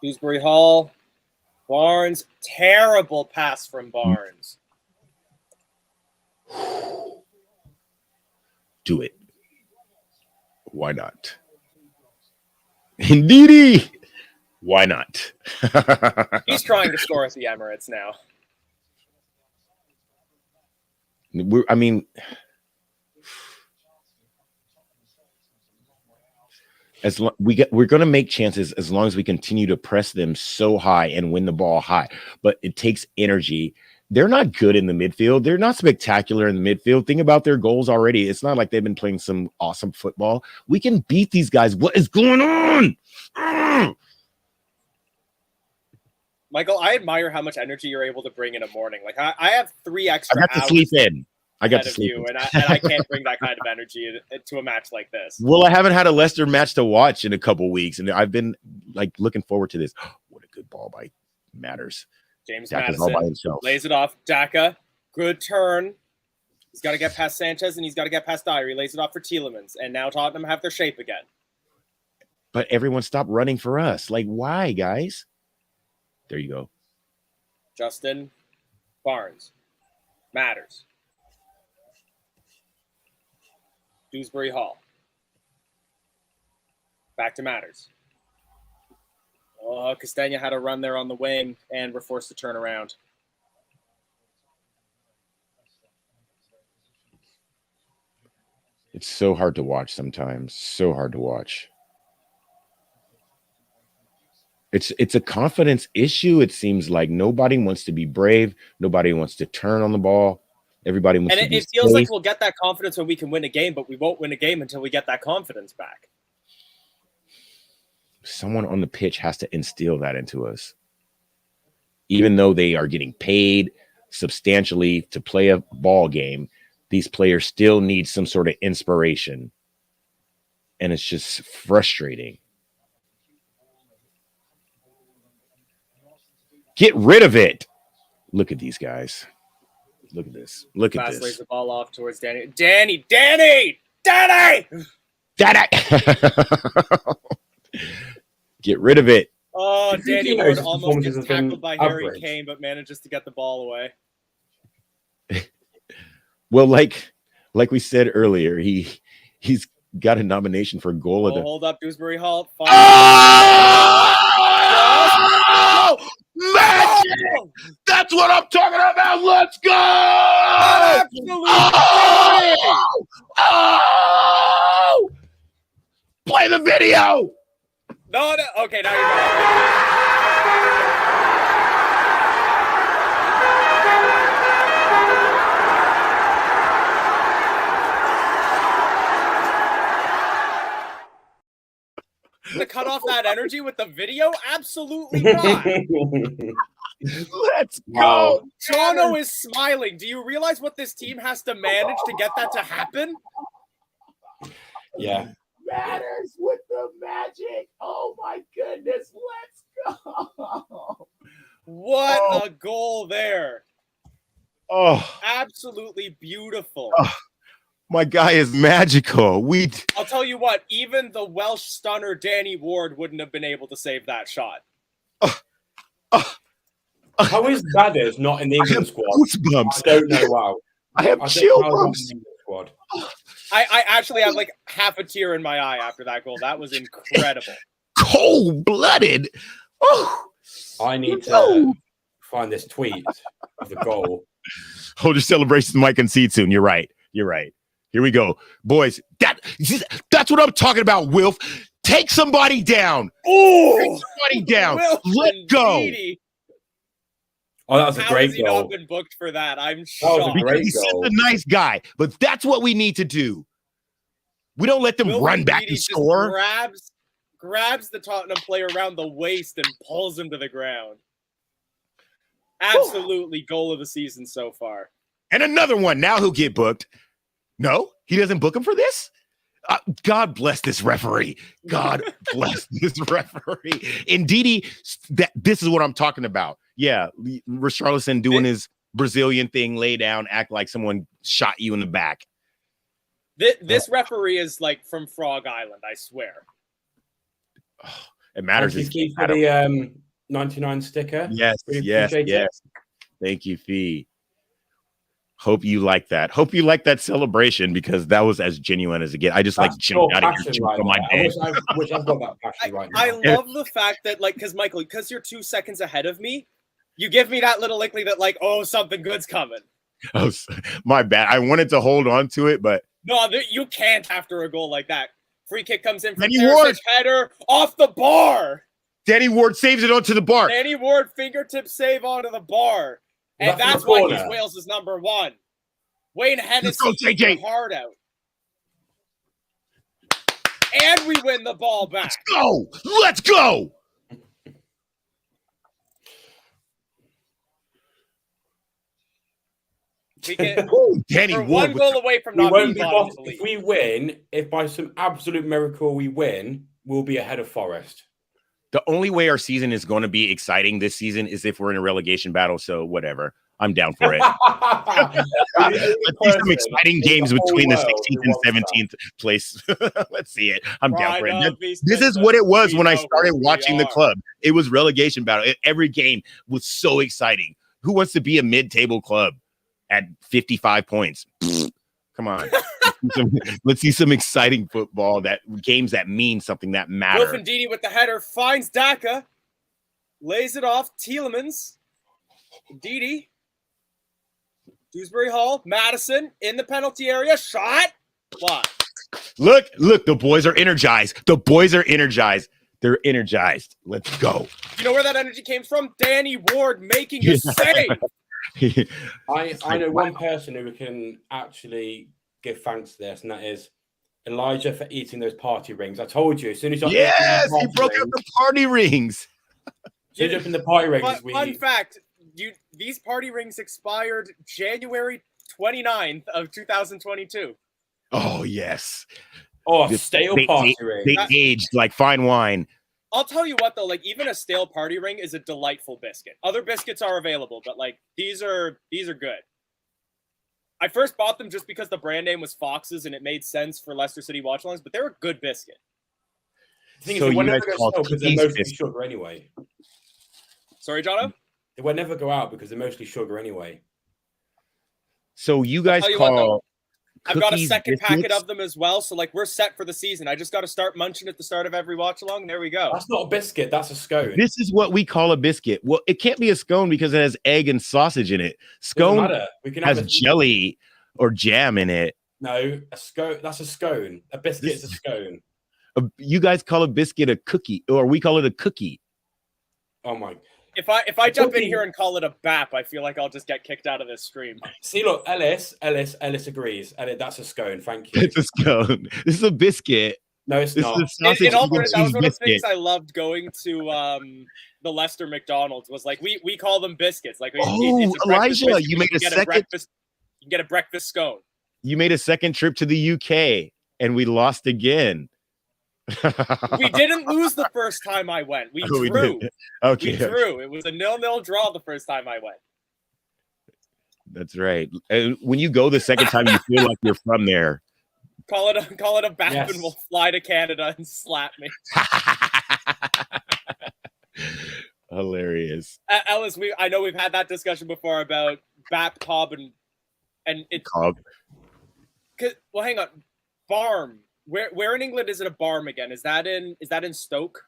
Dewsbury Hall. Barnes. Terrible pass from Barnes. Do it. Why not? Indeedy. Why not? He's trying to score at the Emirates now. We're going to make chances as long as we continue to press them so high and win the ball high. But it takes energy. They're not good in the midfield. They're not spectacular in the midfield. Think about their goals already. It's not like they've been playing some awesome football. We can beat these guys. What is going on? Michael, I admire how much energy you're able to bring in a morning. Like I have 3 extra hours. I got to sleep in. I got to sleep in. And I can't bring that kind of energy to a match like this. Well, I haven't had a Leicester match to watch in a couple weeks, and I've been like looking forward to this. What a good ball by Matters. James Daka's all by Madison himself. lays it off. Daka, good turn. He's got to get past Sanchez, and he's got to get past Dyer. He lays it off for Tielemans, and now Tottenham have their shape again. But everyone stopped running for us. Like, why, guys? There you go. Justin Barnes. Matters. Dewsbury Hall. Back to Matters. Oh, Castagna had a run there on the wing, and we're forced to turn around. It's so hard to watch sometimes. So hard to watch. It's a confidence issue. It seems like nobody wants to be brave. Nobody wants to turn on the ball. Everybody wants to be it feels like safe. we'll get that confidence when we can win a game, but we won't win a game until we get that confidence back. Someone on the pitch has to instill that into us. Even though they are getting paid substantially to play a ball game, these players still need some sort of inspiration. And it's just frustrating. Get rid of it. Look at these guys. Look at this. Look at Fast lays this. the ball off towards Danny. Danny! Get rid of it. Oh, You think Danny he knows Ward his almost performances gets have been tackled by Harry average? Kane, but manages to get the ball away. Well, like we said earlier, he's got a nomination for goal of the. Hold up, Dewsbury Hall. Oh! Magic! That's what I'm talking about. Let's go! Absolutely! Oh! Play the video. No. Okay, now you're going. To cut off that energy with the video? Absolutely not. Let's go. Wow. Jono is smiling. Do you realize what this team has to manage to get that to happen? Yeah. Matters with the magic. Oh my goodness. Let's go. What a goal there. Oh, Absolutely beautiful. my guy is magical. I'll tell you what, even the Welsh stunner Danny Ward wouldn't have been able to save that shot. How is Badders not in the England squad? Goosebumps. I don't know. Wow. I have I don't chill know how he's bumps. in the England squad. I actually have like half a tear in my eye after that goal. That was incredible. Cold-blooded. Oh, I need to no. find this tweet of the goal. Hold your celebrations, Mike, and see it soon. You're right. You're right. Here we go. Boys, that's what I'm talking about, Wilf. Take somebody down. Oh, Take somebody down. Let's go. Oh, that was a How great has he goal. not been booked for that? I'm That was a shocked. great Because he's such goal. a nice guy. But that's what we need to do. We don't let them Wilfred run back Ndidi and just score. grabs the Tottenham player around the waist and pulls him to the ground. Absolutely goal of the season so far. And another one. Now he'll get booked. No, he doesn't book him for this? God bless this referee. God bless this referee. Indeed, this is what I'm talking about. Yeah, Richarlison doing his Brazilian thing, lay down, act like someone shot you in the back. This referee is like from Frog Island, I swear. It matters. Thank you, Keith, for the 99 sticker. Yes, Really yes, appreciate it. yes. Thank you, Fee. Hope you like that. Hope you like that celebration because that was as genuine as it gets. I just like jumped out of here Right on my there. bed. I wish I've got that passion right now. I love the fact that, like, because Michael, because you're 2 seconds ahead of me, you give me that little inkling that, like, oh, something good's coming. Oh, my bad. I wanted to hold on to it, but No, you can't after a goal like that. Free kick comes in from Danny Ward. Perisic, header off the bar. Danny Ward saves it onto the bar. Danny Ward fingertip save onto the bar. And That's that's the why corner. he's Wales' number one. Wayne Let's go, Hennessy JJ. eats heart out. And we win the ball back. Let's go. Let's go. We can, Ooh, Danny we're Ward. one goal away from We not won't being be bottom boss. of the If league. we win, if by some absolute miracle we win, we'll be ahead of Forest. The only way our season is going to be exciting this season is if we're in a relegation battle. So whatever. I'm down for it. Let's see some exciting games between the 16th and 17th place. Let's see it. I'm down for it. This is what it was when I started watching the club. It was relegation battle. Every game was so exciting. Who wants to be a mid-table club at 55 points? Come on. Let's see some exciting football, games that mean something, that matter. Wilf Ndidi with the header finds Daka. Lays it off. Tielemans. Ndidi. Dewsbury Hall, Madison in the penalty area, shot. Blocked. Look, the boys are energized. They're energized. Let's go. You know where that energy came from? Danny Ward making a save. I know one person who can actually give thanks to this, and that is Elijah for eating those party rings. I told you, as soon as you he broke up the party rings. As soon as the party rings, fun fact. These party rings expired January 29th of 2022. Oh, yes. Oh, stale party ring. They aged like fine wine. I'll tell you what, though, like, even a stale party ring is a delightful biscuit. Other biscuits are available, but, like, these are good. I first bought them just because the brand name was Fox's and it made sense for Leicester City Watchalongs, but they're a good biscuit. The thing is, they never go stale because they're mostly sugar anyway. Sorry, Jono? They will never go out because they're mostly sugar anyway. So you guys call I've got a second packet of them as well. So, like, we're set for the season. I just got to start munching at the start of every watch along. There we go. That's not a biscuit. That's a scone. This is what we call a biscuit. Well, it can't be a scone because it has egg and sausage in it. Scone has jelly or jam in it. No, a scone. That's a scone. A biscuit is a scone. You guys call a biscuit a cookie, or we call it a cookie. Oh, my. If I jump in here and call it a BAP, I feel like I'll just get kicked out of this stream. See, look, Ellis agrees. Ellis, that's a scone. Thank you. It's a scone. This is a biscuit. No, it's not. In all fairness, that was one of the things I loved going to the Leicester McDonald's was like we call them biscuits. Like, Elijah, you made a second. You can get a breakfast scone. You made a second trip to the UK, and we lost again. We didn't lose the first time I went. We drew. We drew. It was a 0-0 draw the first time I went. That's right. When you go the second time, you feel like you're from there. Call it a BAP, yes. And we'll fly to Canada and slap me. Hilarious. Ellis, I know we've had that discussion before about BAP, Cobb, and it. Cobb. Well, hang on. Barm. Where in England is it a barm again? Is that in Stoke?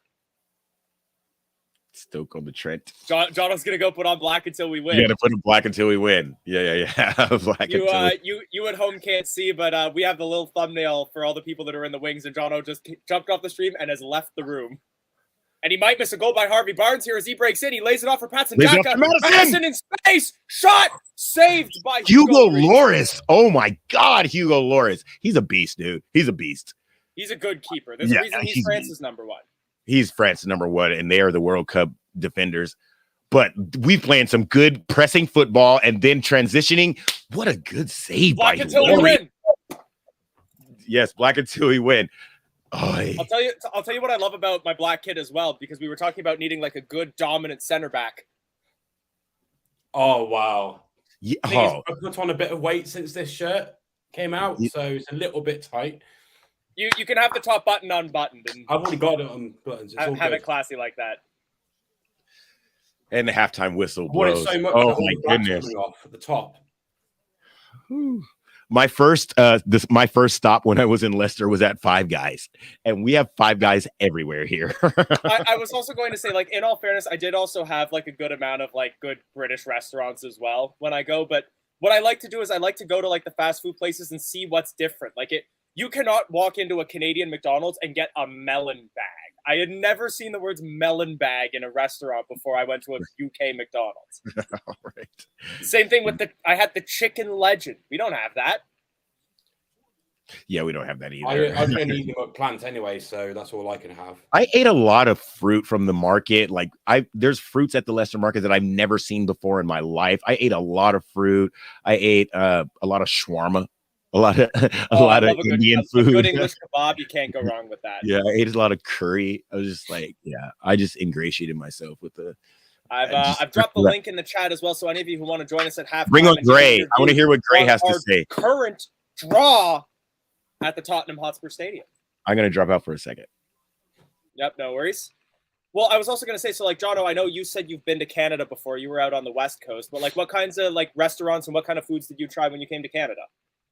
Stoke on the Trent. Jono's gonna go put on black until we win. You gotta put on black until we win. Yeah. Black you at home can't see, but we have the little thumbnail for all the people that are in the wings, and Jono just jumped off the stream and has left the room. And he might miss a goal by Harvey Barnes here as he breaks in. He lays it off for Patson Daka. Madison in space. Shot. Saved by Hugo Lloris. Oh, my God. Hugo Lloris. He's a beast, dude. He's a beast. He's a good keeper. There's a reason he's France's number one. He's France's number one, and they are the World Cup defenders. But we playing some good pressing football and then transitioning. What a good save by Lloris. Yes, black until we win. Oy. I'll tell you what I love about my black kid as well, because we were talking about needing like a good dominant center back. Oh wow! Yeah, I've put on a bit of weight since this shirt came out, so it's a little bit tight. You can have the top button unbuttoned, and I've already got it on buttons. It's have it classy like that. And the halftime whistle blows. So much oh my goodness! Off at the top. Whew. My first stop when I was in Leicester was at Five Guys, and we have Five Guys everywhere here. I was also going to say, like, in all fairness, I did also have like a good amount of like good British restaurants as well when I go. But what I like to do is I like to go to like the fast food places and see what's different. Like you cannot walk into a Canadian McDonald's and get a melon bag. I had never seen the words melon bag in a restaurant before I went to a UK McDonald's. All right. Same thing with I had the chicken legend. We don't have that. Yeah, we don't have that either. I can eat them at plants anyway, so that's all I can have. I ate a lot of fruit from the market. Like there's fruits at the Leicester market that I've never seen before in my life. I ate a lot of fruit. I ate a lot of shawarma. a lot of I love Indian a food. good English kebab. You can't go wrong with that. Yeah, I ate a lot of curry. I was just like, yeah, I just ingratiated myself with the. I've dropped the link in the chat as well, so any of you who want to join us at halftime, Bring on Gray. I want to hear what Gray has to say. Current draw at the Tottenham Hotspur Stadium. I'm gonna drop out for a second. Yep, no worries. Well, I was also going to say, so like, Jono, I know you said you've been to Canada before. You were out on the West Coast, but like, what kinds of like restaurants and what kind of foods did you try when you came to Canada?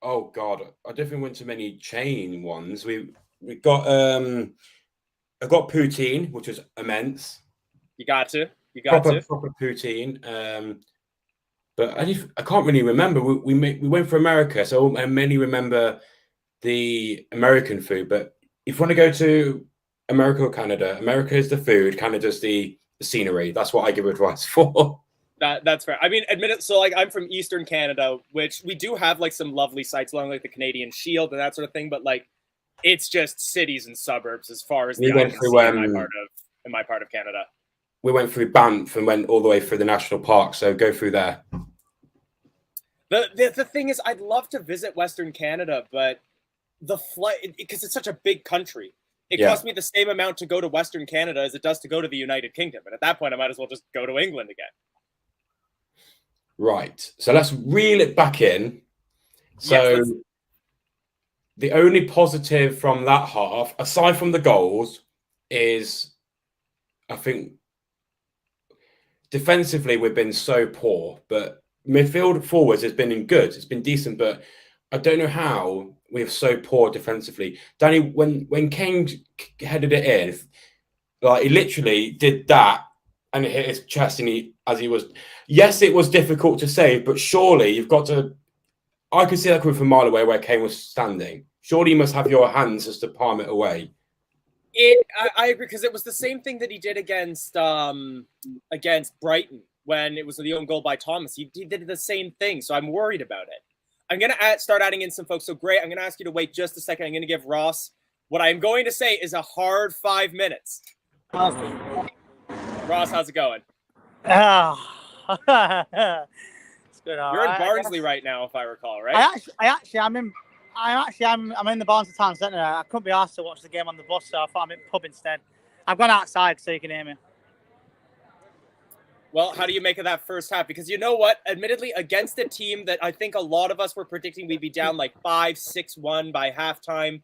Oh God, I definitely went to many chain ones. We got I got poutine, which was immense. You got to proper poutine. But I can't really remember. We went for America, so I mainly remember the American food. But if you want to go to America or Canada, America is the food, Canada's the scenery. That's what I give advice for. That's fair. I mean, admit it. So like, I'm from Eastern Canada, which we do have like some lovely sites along like the Canadian Shield and that sort of thing. But like, it's just cities and suburbs as far as the eye can see in my part of Canada. We went through Banff and went all the way through the national park. So go through there. The thing is, I'd love to visit Western Canada, but the flight, because it's such a big country. It costs me the same amount to go to Western Canada as it does to go to the United Kingdom. And at that point, I might as well just go to England again. Right. So let's reel it back in. So the only positive from that half, aside from the goals, is I think defensively we've been so poor, but midfield forwards has been good. It's been decent, but I don't know how we're so poor defensively. Danny, when Kane headed it in, like he literally did that and it hit his chest, and yes, it was difficult to save, but surely you've got to. I could see that coming from a mile away where Kane was standing. Surely you must have your hands just to palm it away. I agree, because it was the same thing that he did against Brighton when it was the own goal by Thomas. He did the same thing, so I'm worried about it. I'm going to start adding in some folks. So, Gray, I'm going to ask you to wait just a second. I'm going to give Ross what I'm going to say is a hard 5 minutes. Ross, how's it going? It's good. You're in Barnsley right now, if I recall, right? I'm in the Barnsley Town Centre. I couldn't be asked to watch the game on the bus, so I thought I'm in the pub instead. I've gone outside so you can hear me. Well, how do you make of that first half? Because you know what? Admittedly, against a team that I think a lot of us were predicting we'd be down like 5-6-1 by halftime,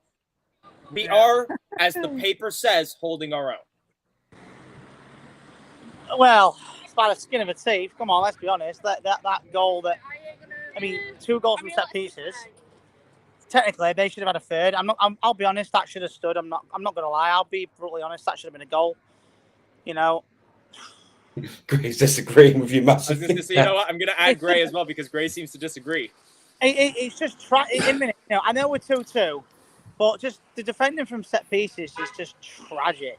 we are, as the paper says, holding our own. Well, it's by the skin of a teeth. Come on, let's be honest. That goal two goals from set pieces. Technically, they should have had a third. I'll be honest. That should have stood. I'm not going to lie. I'll be brutally honest. That should have been a goal. You know. Gray's disagreeing with you massively. I was going to say, you know what? I'm going to add Gray as well because Gray seems to disagree. It's just I know we're 2-2, but just the defending from set pieces is just tragic.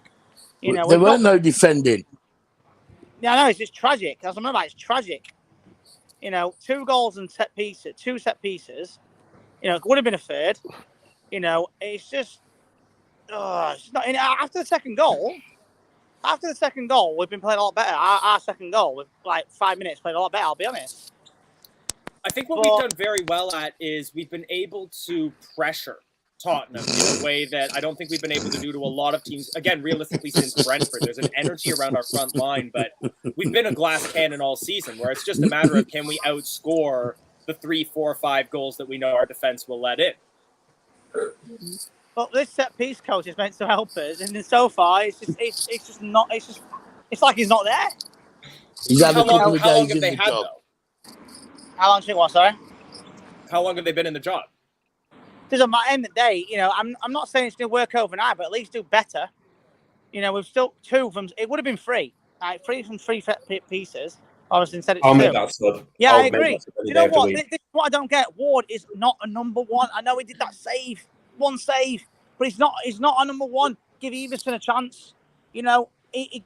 You know, there weren't no defending. Yeah, I know, it's just tragic. As I'm about, it's tragic. You know, 2 goals and two set pieces. You know, it would have been a third. You know, it's just, it's not. After the second goal, we've been playing a lot better. Our second goal, with like 5 minutes, played a lot better. I'll be honest. I think what we've done very well at is we've been able to pressure Tottenham in a way that I don't think we've been able to do to a lot of teams. Again, realistically, since Brentford, there's an energy around our front line, but we've been a glass cannon all season, where it's just a matter of can we outscore the 3, 4, 5 goals that we know our defense will let in. But this set piece coach is meant to help us, and so far it's like he's not there. How long have they had though? How long? Sorry. How long have they been in the job? Doesn't matter. End of the day, you know, I'm not saying it's going to work overnight, but at least do better. You know, we've still 2 from. It would have been 3, like 3 from 3 pieces. Obviously, instead it's 2. Make that sub. Yeah, I agree. Do you know what? This is what I don't get. Ward is not a number 1. I know he did that save, 1 save, but he's not a number 1. Give Everson a chance. You know, he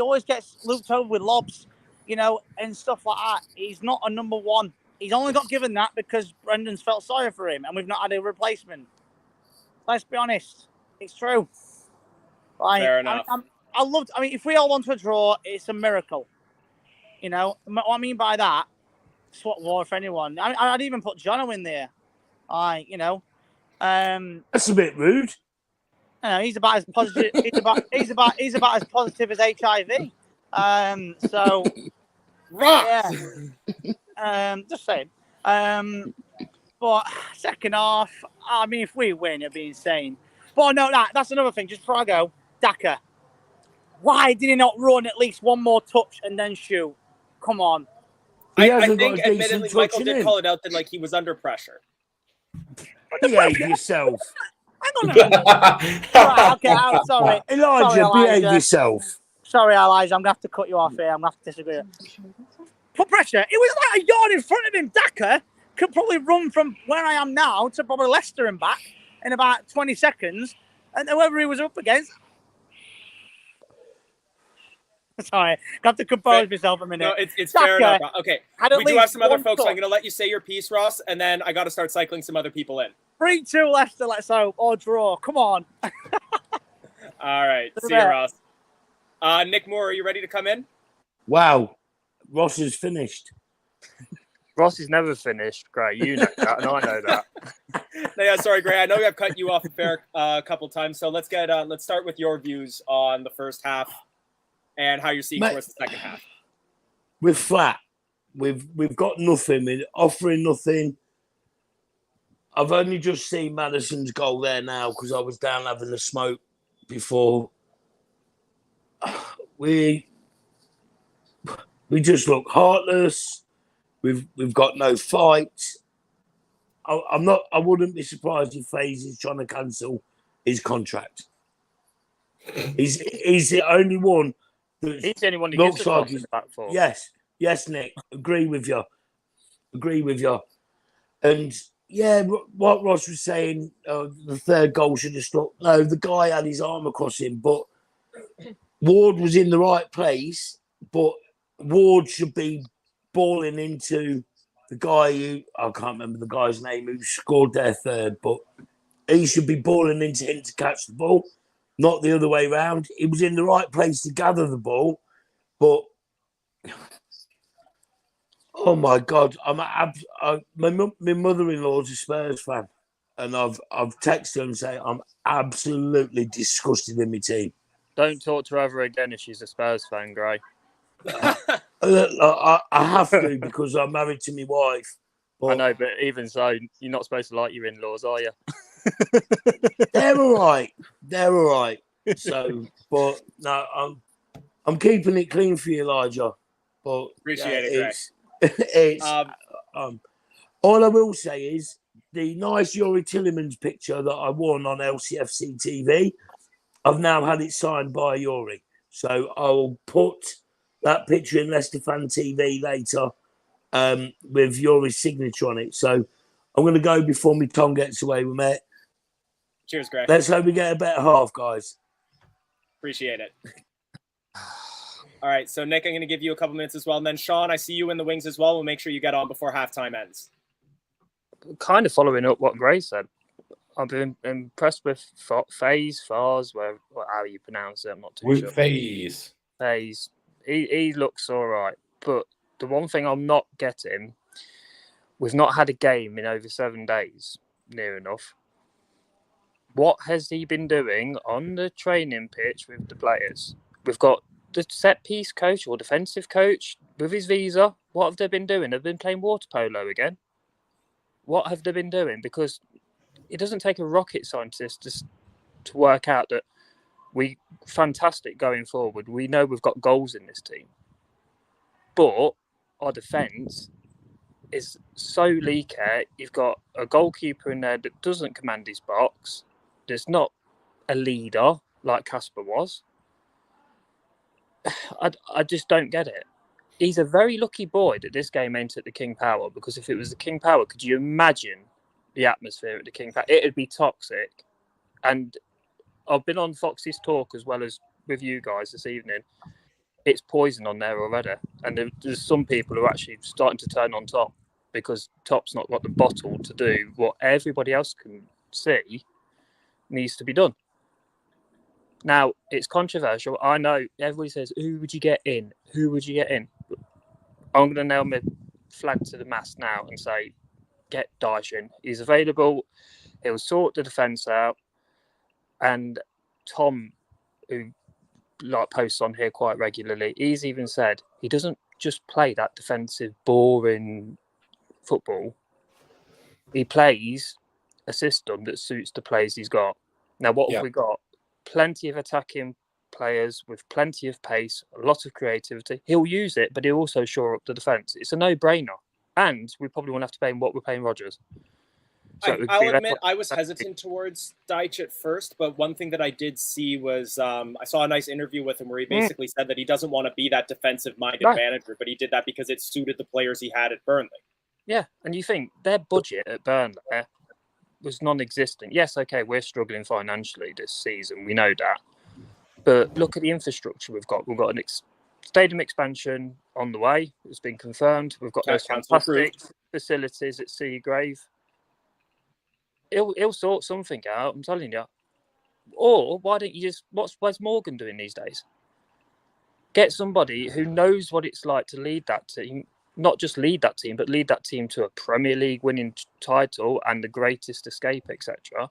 always gets looped over with lobs, you know, and stuff like that. He's not a number 1. He's only got given that because Brendan's felt sorry for him, and we've not had a replacement. Let's be honest. It's true. Like, fair enough. If we all want to draw, it's a miracle. You know, what I mean by that, swap war for anyone. I'd even put Jono in there. That's a bit rude. He's about as positive. He's about as positive as HIV. So Ross! yeah. Just saying. But second half, I mean, if we win, it'd be insane. But no, that's another thing. Just before I go, Daka, why did he not run at least one more touch and then shoot? Come on. I think, admittedly, Michael did call it out that he was under pressure. Behave yourself. Hang on a minute. Right, okay, I'm sorry. Elijah, behave yourself. Sorry, Elijah, I'm going to have to cut you off here. I'm going to have to disagree. Put pressure. It was like a yard in front of him. Daka could probably run from where I am now to probably Leicester and back in about 20 seconds. And whoever he was up against... Sorry, I have to compose myself a minute. No, it's fair enough. Okay, we do have some other folks. So I'm going to let you say your piece, Ross, and then I got to start cycling some other people in. 3-2 Leicester, let's hope, or draw. Come on. All right, see you, Ross. Nick Moore, are you ready to come in? Wow, Ross is finished. Ross is never finished, Gray. You know that, and I know that. Yeah, sorry, Gray. I know I've cut you off a fair couple times, so let's start with your views on the first half and how you're seeing towards the second half. We're flat. We've got nothing. We're offering nothing. I've only just seen Maddison's goal there now because I was down having a smoke before. We just look heartless. We've got no fight. I wouldn't be surprised if FaZe is trying to cancel his contract. He's the only one. He's the only one who gives us in the back four. Yes, Nick. Agree with you. And yeah, what Ross was saying, the third goal should have stopped. No, the guy had his arm across him, but Ward was in the right place. But Ward should be balling into the guy who, I can't remember the guy's name, who scored their third, but he should be balling into him to catch the ball, not the other way around. He was in the right place to gather the ball, but oh my God, my mother-in-law's a Spurs fan, and I've texted her and say I'm absolutely disgusted in my team. Don't talk to her ever again if she's a Spurs fan, Gray. I have to because I'm married to my wife. I know, but even so, you're not supposed to like your in-laws, are you? They're all right. So, but no, I'm keeping it clean for you, Elijah. But appreciate it, it's all I will say is the nice Yuri Tillemans picture that I won on LCFC TV. I've now had it signed by Yuri, so I'll put that picture in Leicester Fan TV later with Yuri's signature on it. So I'm going to go before my tongue gets away with it. Cheers, Greg. Let's hope we get a better half, guys. Appreciate it. All right, so Nick, I'm going to give you a couple minutes as well. And then Sean, I see you in the wings as well. We'll make sure you get on before halftime ends. Kind of following up what Gray said. I've been impressed with FaZe, how you pronounce it, I'm not too sure. FaZe. FaZe. He looks all right. But the one thing I'm not getting, we've not had a game in over 7 days, near enough. What has he been doing on the training pitch with the players? We've got the set-piece coach or defensive coach with his visa. What have they been doing? They've been playing water polo again. What have they been doing? Because it doesn't take a rocket scientist to work out that we fantastic going forward. We know we've got goals in this team. But our defence is so leaky. You've got a goalkeeper in there that doesn't command his box. There's not a leader like Casper was. I just don't get it. He's a very lucky boy that this game ain't at the King Power, because if it was the King Power, could you imagine the atmosphere at the King Power? It'd be toxic. And I've been on Fox's talk as well as with you guys this evening. It's poison on there already. And there's some people who are actually starting to turn on Top because Top's not got the bottle to do what everybody else can see needs to be done. Now, it's controversial. I know everybody says, who would you get in? Who would you get in? I'm going to nail my flag to the mast now and say, get Dyche in. He's available. He'll sort the defence out. And Tom, who posts on here quite regularly, he's even said he doesn't just play that defensive, boring football. He plays a system that suits the players he's got. Now, what have we got? Plenty of attacking players with plenty of pace, a lot of creativity. He'll use it, but he'll also shore up the defence. It's a no-brainer. And we probably won't have to pay him what we're paying Rodgers. So I'll admit I was hesitant towards Dyche at first, but one thing that I did see was I saw a nice interview with him where he basically said that he doesn't want to be that defensive-minded manager, but he did that because it suited the players he had at Burnley. Yeah, and you think their budget at Burnley was non-existent. Yes, okay, we're struggling financially this season. We know that. But look at the infrastructure we've got. We've got an stadium expansion on the way. It's been confirmed. We've got those fantastic facilities at Seagrave. He'll sort something out, I'm telling you. Or why don't you just... What's Morgan doing these days? Get somebody who knows what it's like to lead that team. Not just lead that team, but lead that team to a Premier League winning title and the greatest escape, etc.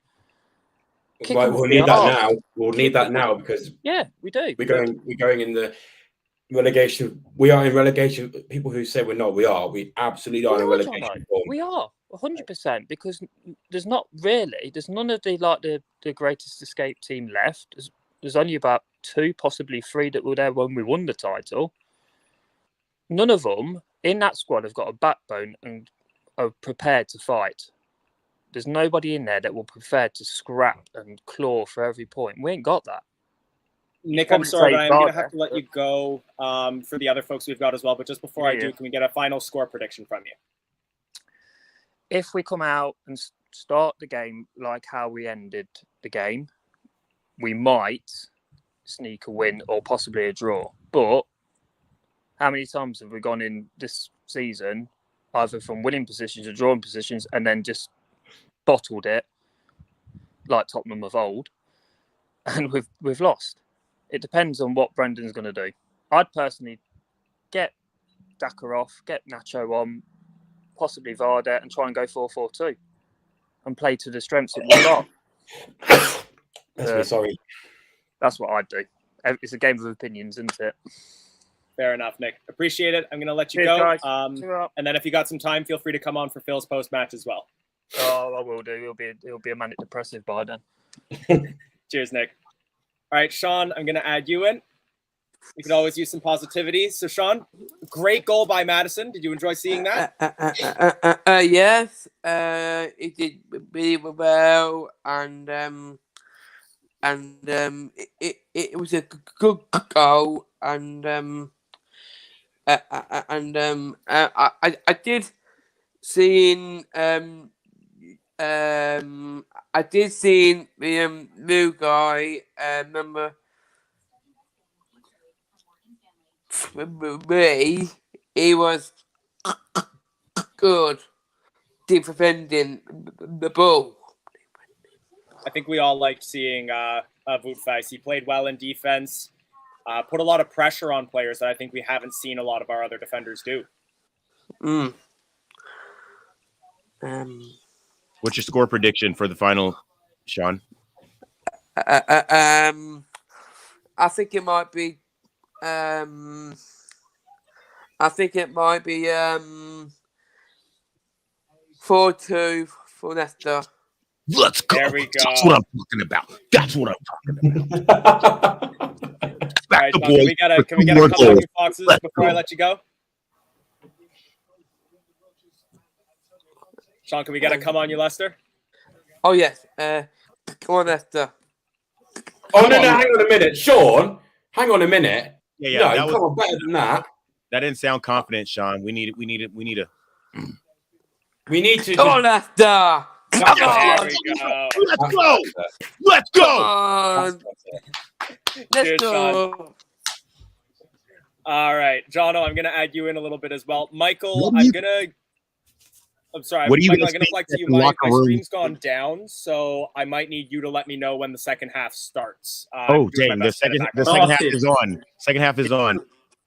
Right, we'll need that now. We'll need that now because we do. We're going in the relegation. We are in relegation. People who say we're not, we are. We absolutely are in relegation. We are 100% because there's none of the greatest escape team left. There's only about 2, possibly 3 that were there when we won the title. None of them in that squad have got a backbone and are prepared to fight. There's nobody in there that will prefer to scrap and claw for every point. We ain't got that. Nick, I'm sorry, but I'm going to have to let you go for the other folks we've got as well. But just before I do, can we get a final score prediction from you? If we come out and start the game like how we ended the game, we might sneak a win or possibly a draw. But how many times have we gone in this season, either from winning positions or drawing positions, and then just bottled it like Tottenham of old, and we've lost? It depends on what Brendan's going to do. I'd personally get Daka off, get Nacho on, possibly Varda, and try and go 4-4-2 and play to the strengths that we've got. Sorry. That's what I'd do. It's a game of opinions, isn't it? Fair enough, Nick. Appreciate it. I'm going to let you go. And then if you got some time, feel free to come on for Phil's post-match as well. Oh, I will do. It'll be a manic depressive by then. Cheers, Nick. All right, Sean, I'm going to add you in. You could always use some positivity. So, Sean, great goal by Maddison. Did you enjoy seeing that? Yes, it did really well, and it was a good goal, and I did see the new guy, number 3. He was good defending the ball. I think we all liked seeing Woutface. He played well in defense, put a lot of pressure on players that I think we haven't seen a lot of our other defenders do. What's your score prediction for the final, Sean? I think it might be 4-2 for Leicester. Let's go. There we go. That's what I'm talking about. That's what I'm talking about. All right, Sean, can we get a couple of your boxes before I let you go? Sean, can we get a come on you, Leicester? Oh, yes. Come on, Leicester. Oh, no, hang on a minute. Sean, hang on a minute. Yeah. No, come on, better than that. That didn't sound confident, Sean. We need to. Come on, Leicester. Come on. Let's go. Let's go. Let's go. All right, Jono, I'm going to add you in a little bit as well. Michael, I'm sorry. What are you Michael, I'm going to flag to you. My stream's room? gone down, so I might need you to let me know when the second half starts. Dang. The second half is on. Second half is on.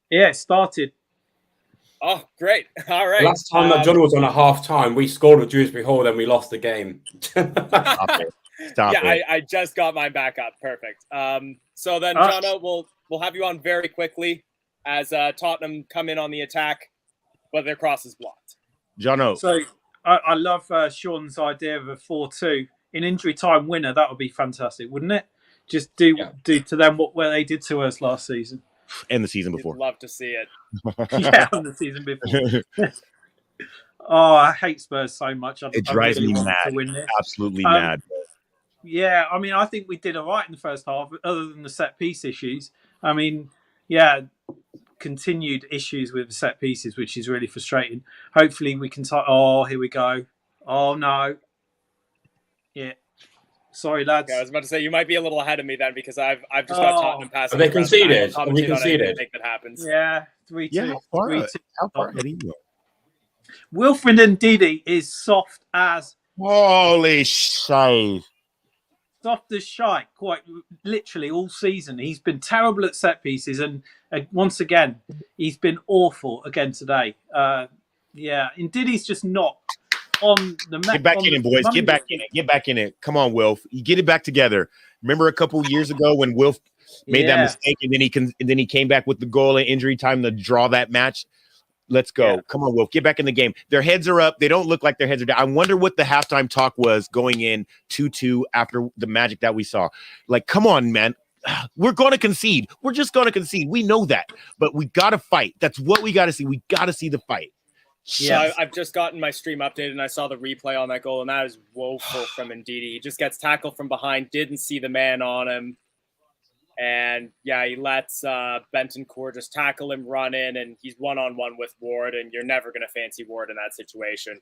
Yeah, it started. Oh, great. All right. Last time that Johnny was on at half time, we scored with Dewsbury Hall, then we lost the game. Stop it. Stop it. I just got mine back up. Perfect. So then, Jono, we'll have you on very quickly as Tottenham come in on the attack, but their cross is blocked. Jono. So I love Sean's idea of a 4-2 in injury time winner. That would be fantastic, wouldn't it? Just do to them what they did to us last season. And the season before. You'd love to see it. Yeah, on the season before. Oh, I hate Spurs so much. It drives me mad. To win this. Absolutely mad. Yeah, I mean, I think we did all right in the first half, other than the set piece issues. I mean, yeah, continued issues with the set pieces, which is really frustrating. Hopefully we can oh, here we go. Oh, no. Yeah. Sorry, lads. Yeah, I was about to say you might be a little ahead of me then because I've just got Tottenham passing. Have they conceded? Have we conceded? I think that happens. Yeah, 3-2. Yeah, how far ahead are you? Wilfred Ndidi is soft as holy shit. Soft as shite, quite literally all season. He's been terrible at set pieces, and once again, he's been awful again today. Yeah, Ndidi's just not on the map. Get back in it, boys. Get back in it. Get back in it. Come on, Wilf. You get it back together. Remember a couple years ago when Wilf made that mistake, and then he came back with the goal in injury time to draw that match. Let's go. Yeah. Come on, Wilf. Get back in the game. Their heads are up. They don't look like their heads are down. I wonder what the halftime talk was going in 2-2 after the magic that we saw. Like, come on, man. We're going to concede. We're just going to concede. We know that. But we got to fight. That's what we got to see. We got to see the fight. Yeah, I've just gotten my stream updated, and I saw the replay on that goal, and that is woeful from Ndidi. He just gets tackled from behind, didn't see the man on him. And, yeah, he lets Bentancur just tackle him, run in, and he's one-on-one with Ward, and you're never going to fancy Ward in that situation.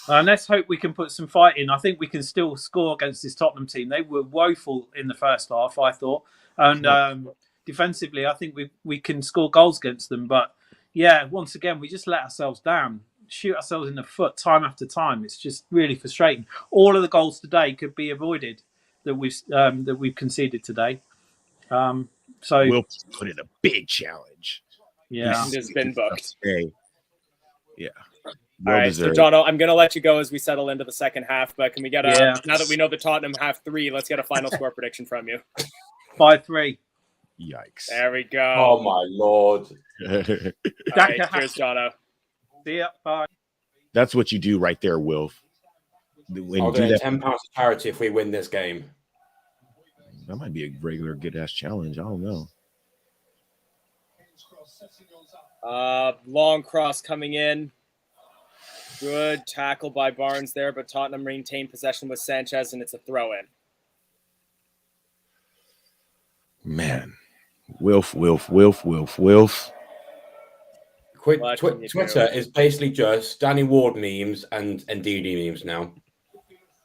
Let's hope we can put some fight in. I think we can still score against this Tottenham team. They were woeful in the first half, I thought. And defensively, I think we can score goals against them. But, yeah, once again, we just let ourselves down, shoot ourselves in the foot time after time. It's just really frustrating. All of the goals today could be avoided that we've conceded today. So we'll put in a big challenge. Yeah, it's been booked. Yeah. All right, so Jono, I'm going to let you go as we settle into the second half. But can we get now that we know the Tottenham have 3, let's get a final score prediction from you. 5-3. Yikes! There we go. Oh my lord! All right, cheers, Jono. See ya. Bye. That's what you do right there, Wilf. I'll get £10 to charity if we win this game. That might be a regular good-ass challenge. I don't know. Long cross coming in. Good tackle by Barnes there, but Tottenham maintained possession with Sanchez, and it's a throw-in. Man. Wilf. Twitter is basically just Danny Ward memes and Ndidi memes now.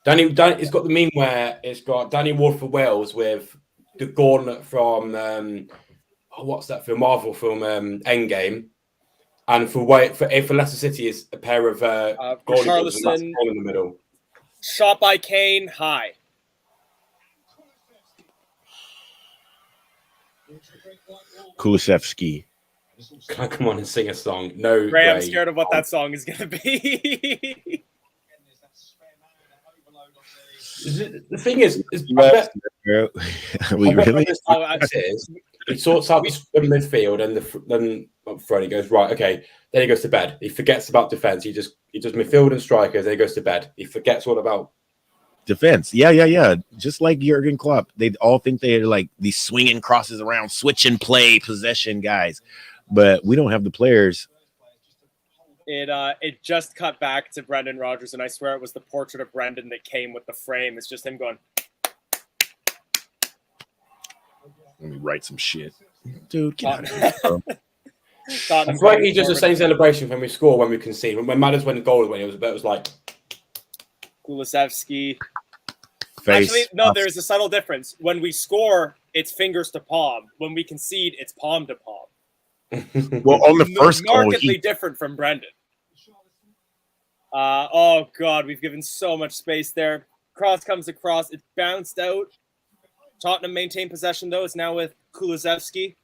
Danny, it's got the meme where it's got Danny Ward for Wales with the gauntlet from what's that film? Marvel film Endgame, and for Leicester City is a pair of goalies in the middle. Shot by Kane, high. Lcfc. Can I come on and sing a song? No, Ray, I'm scared of what that song is going to be. The thing is we really? He sorts out the midfield, and then Freddie goes right. Okay, then he goes to bed. He forgets about defense. He does midfield and strikers. Then he goes to bed. He forgets all about defense. Yeah. Just like Jurgen Klopp, they all think they're like these swinging crosses around, switch and play possession guys, but we don't have the players. It just cut back to Brendan Rodgers, and I swear it was the portrait of Brendan that came with the frame. It's just him going. Let me write some shit, dude. Get out of here, It's like he does the same celebration when we score, when we concede. When Madders went goal, when it was like Kulusevski. Actually, no, there's a subtle difference. When we score, it's fingers to palm. When we concede, it's palm to palm. Well, on the first goal, markedly different from Brendan. Oh God, we've given so much space there. Cross comes across, it's bounced out. Tottenham maintain possession though. It's now with Kulusevski.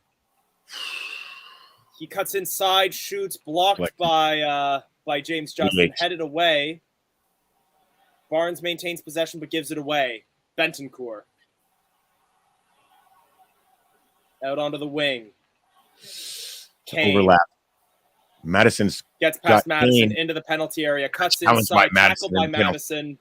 He cuts inside, shoots, blocked by James Justin, headed away. Barnes maintains possession but gives it away. Bentancur. Out onto the wing. Kane. Overlap. Madison's gets past Madison Kane. into the penalty area, cuts Challenged inside, by tackled by Madison.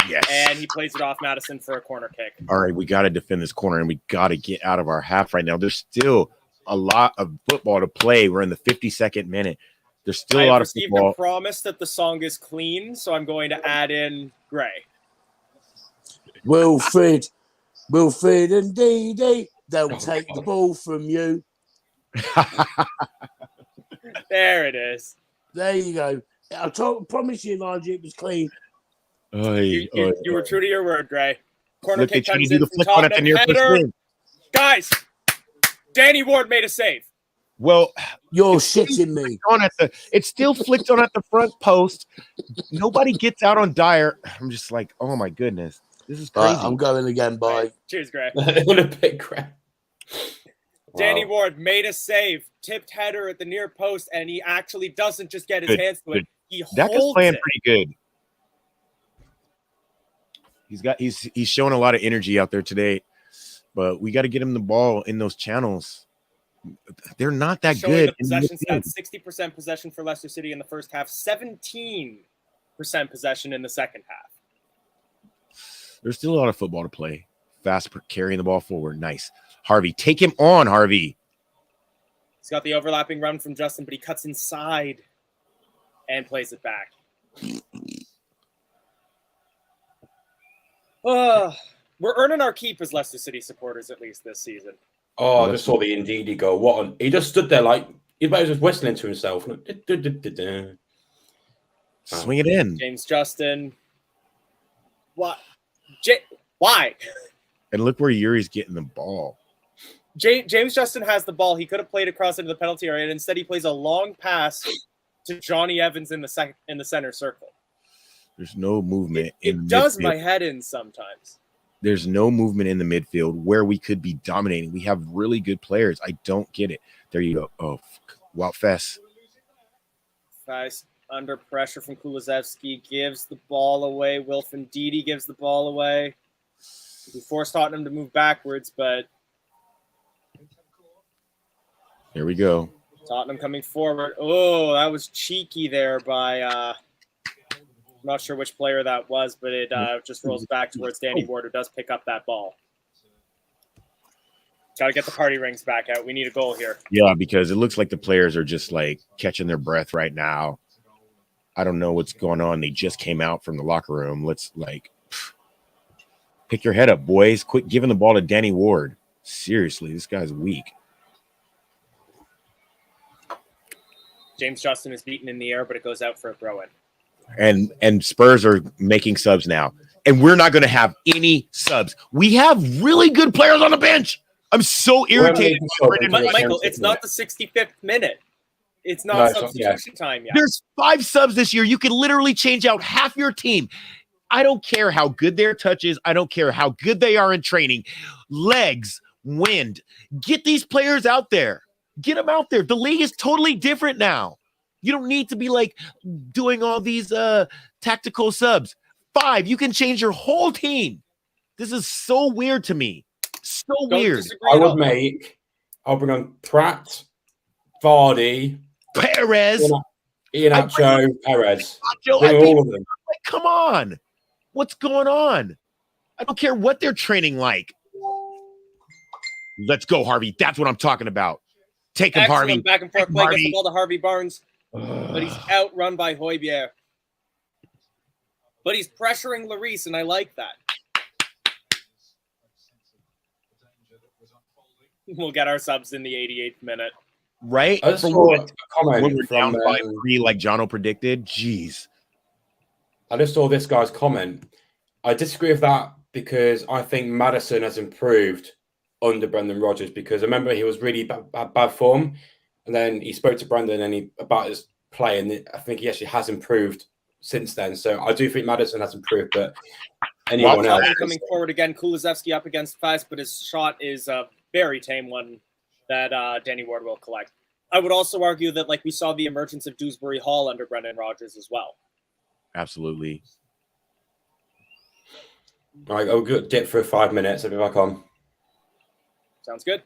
Yes. And he plays it off Madison for a corner kick. All right, we got to defend this corner, and we got to get out of our half right now. There's still a lot of football to play. We're in the 52nd minute. There's still a lot of football. I received a promise that the song is clean, so I'm going to add in Gray. Wilfred and Dee, they'll take the ball from you. There it is. There you go. I promise you, Nigel, it was clean. You were true to your word, Gray. Corner kick comes in the from Tottenham. Header. Guys, Danny Ward made a save. Well, you're shitting me. It's still flicked on at the front post. Nobody gets out on Dyer. I'm just like, oh my goodness, this is crazy. I'm going again. Bye. Right. Cheers, Gray. What a big crap. Danny Ward made a save, tipped header at the near post, and he actually doesn't just get his hands to it. He holds playing it. Pretty good. He's showing a lot of energy out there today, but we got to get him the ball in those channels. They're not that good. The possession stats: 60% possession for Leicester City in the first half, 17% possession in the second half. There's still a lot of football to play. Fast carrying the ball forward. Nice. Harvey, take him on, Harvey. He's got the overlapping run from Justin, but he cuts inside and plays it back. We're earning our keep as Leicester City supporters, at least this season. Oh, I just saw the Indeedy goal. He just stood there like he was just whistling to himself. Swing it in. James Justin. What? Why? And look where Yuri's getting the ball. James Justin has the ball. He could have played across into the penalty area, and instead he plays a long pass to Johnny Evans in the center circle. There's no movement. It does my head in sometimes. There's no movement in the midfield where we could be dominating. We have really good players. I don't get it. There you go. Oh, Wout Fess. Guys, under pressure from Kulusevski, gives the ball away. Wilfred Ndidi gives the ball away. We forced Tottenham to move backwards, but here we go. Tottenham coming forward. Oh, that was cheeky there by I'm not sure which player that was, but it just rolls back towards Danny Ward, who does pick up that ball. Got to get the party rings back out. We need a goal here. Yeah, because it looks like the players are just like catching their breath right now. I don't know what's going on. They just came out from the locker room. Let's pick your head up, boys. Quit giving the ball to Danny Ward. Seriously, this guy's weak. James Justin is beaten in the air, but it goes out for a throw-in. And Spurs are making subs now. And we're not going to have any subs. We have really good players on the bench. I'm so irritated. Michael, it's not the 65th minute. It's not substitution time yet. There's 5 subs this year. You can literally change out half your team. I don't care how good their touch is. I don't care how good they are in training. Legs, wind. Get these players out there. Get them out there. The league is totally different now. You don't need to be like doing all these tactical subs. 5, you can change your whole team. This is so weird to me. So weird. I'll bring on Pratt, Vardy, Perez, Iheanacho, Perez. All of them. Like, come on. What's going on? I don't care what they're training like. Let's go, Harvey. That's what I'm talking about. Take him, Harvey. Back and forth play. Gets the ball to Harvey Barnes. But he's outrun by Højbjerg. But he's pressuring Lloris, and I like that. We'll get our subs in the 88th minute. Right? I just saw a comment when we're down by 3 like Jono predicted. Jeez. I just saw this guy's comment. I disagree with that because I think Maddison has improved under Brendan Rodgers, because I remember he was really bad form, and then he spoke to Brendan about his play, and I think he actually has improved since then. So I do think Maddison has improved, but anyone else coming forward again. Kulusevski up against Fast, but his shot is a very tame one that Danny Ward will collect. I would also argue that like we saw the emergence of Dewsbury Hall under Brendan Rodgers as well. Absolutely. All right, I'll go dip for 5 minutes. I'll be back on. Sounds good.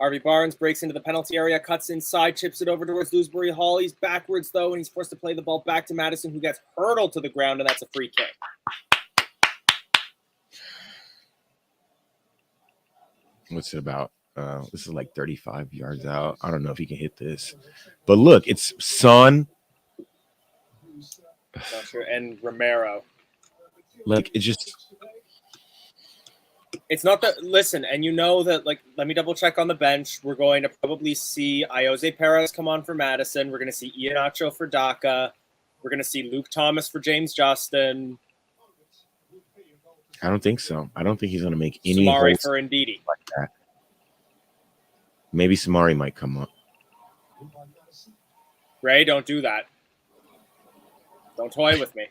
Harvey Barnes breaks into the penalty area, cuts inside, chips it over towards Dewsbury Hall. He's backwards, though, and he's forced to play the ball back to Madison, who gets hurtled to the ground, and that's a free kick. What's it about? This is like 35 yards out. I don't know if he can hit this. But look, it's Son. Not sure. And Romero. Like, it just... It's not that, listen, and you know that, like, let me double check on the bench. We're going to probably see Iose Perez come on for Madison. We're going to see Iheanacho for Daka. We're going to see Luke Thomas for James Justin. I don't think so. I don't think he's going to make any Samari holds for Ndidi. like that. Maybe Samari might come up. Ray, don't do that. Don't toy with me.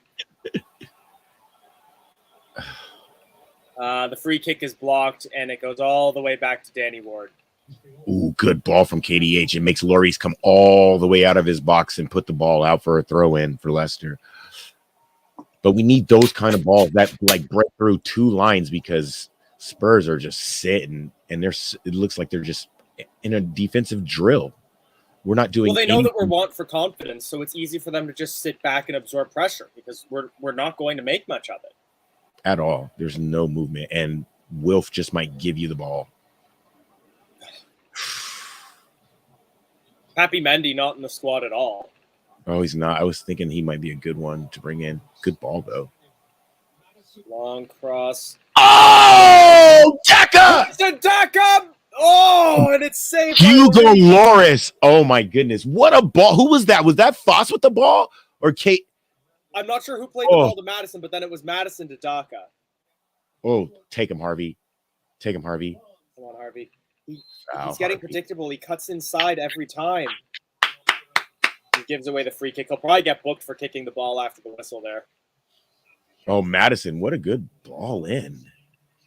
The free kick is blocked, and it goes all the way back to Danny Ward. Ooh, good ball from KDH. It makes Lloris come all the way out of his box and put the ball out for a throw-in for Leicester. But we need those kind of balls that like break through two lines, because Spurs are just sitting, and it looks like they're just in a defensive drill. We're not doing. Well, they know that we're want for confidence, so it's easy for them to just sit back and absorb pressure because we're not going to make much of it. At all. There's no movement, and Wilf just might give you the ball. Pappy Mendy not in the squad at all. Oh, he's not. I was thinking he might be a good one to bring in. Good ball, though. Long cross. Oh, Daka! It's a Daka! Oh, and it's saved. Hugo Lloris. Oh, my goodness. What a ball. Who was that? Was that Foss with the ball or Kate? I'm not sure who played the ball to Madison, but then it was Madison to Daka. Oh, take him, Harvey. Take him, Harvey. Come on, Harvey. He's Harvey. getting predictable. He cuts inside every time. He gives away the free kick. He'll probably get booked for kicking the ball after the whistle there. Oh, Madison, what a good ball in.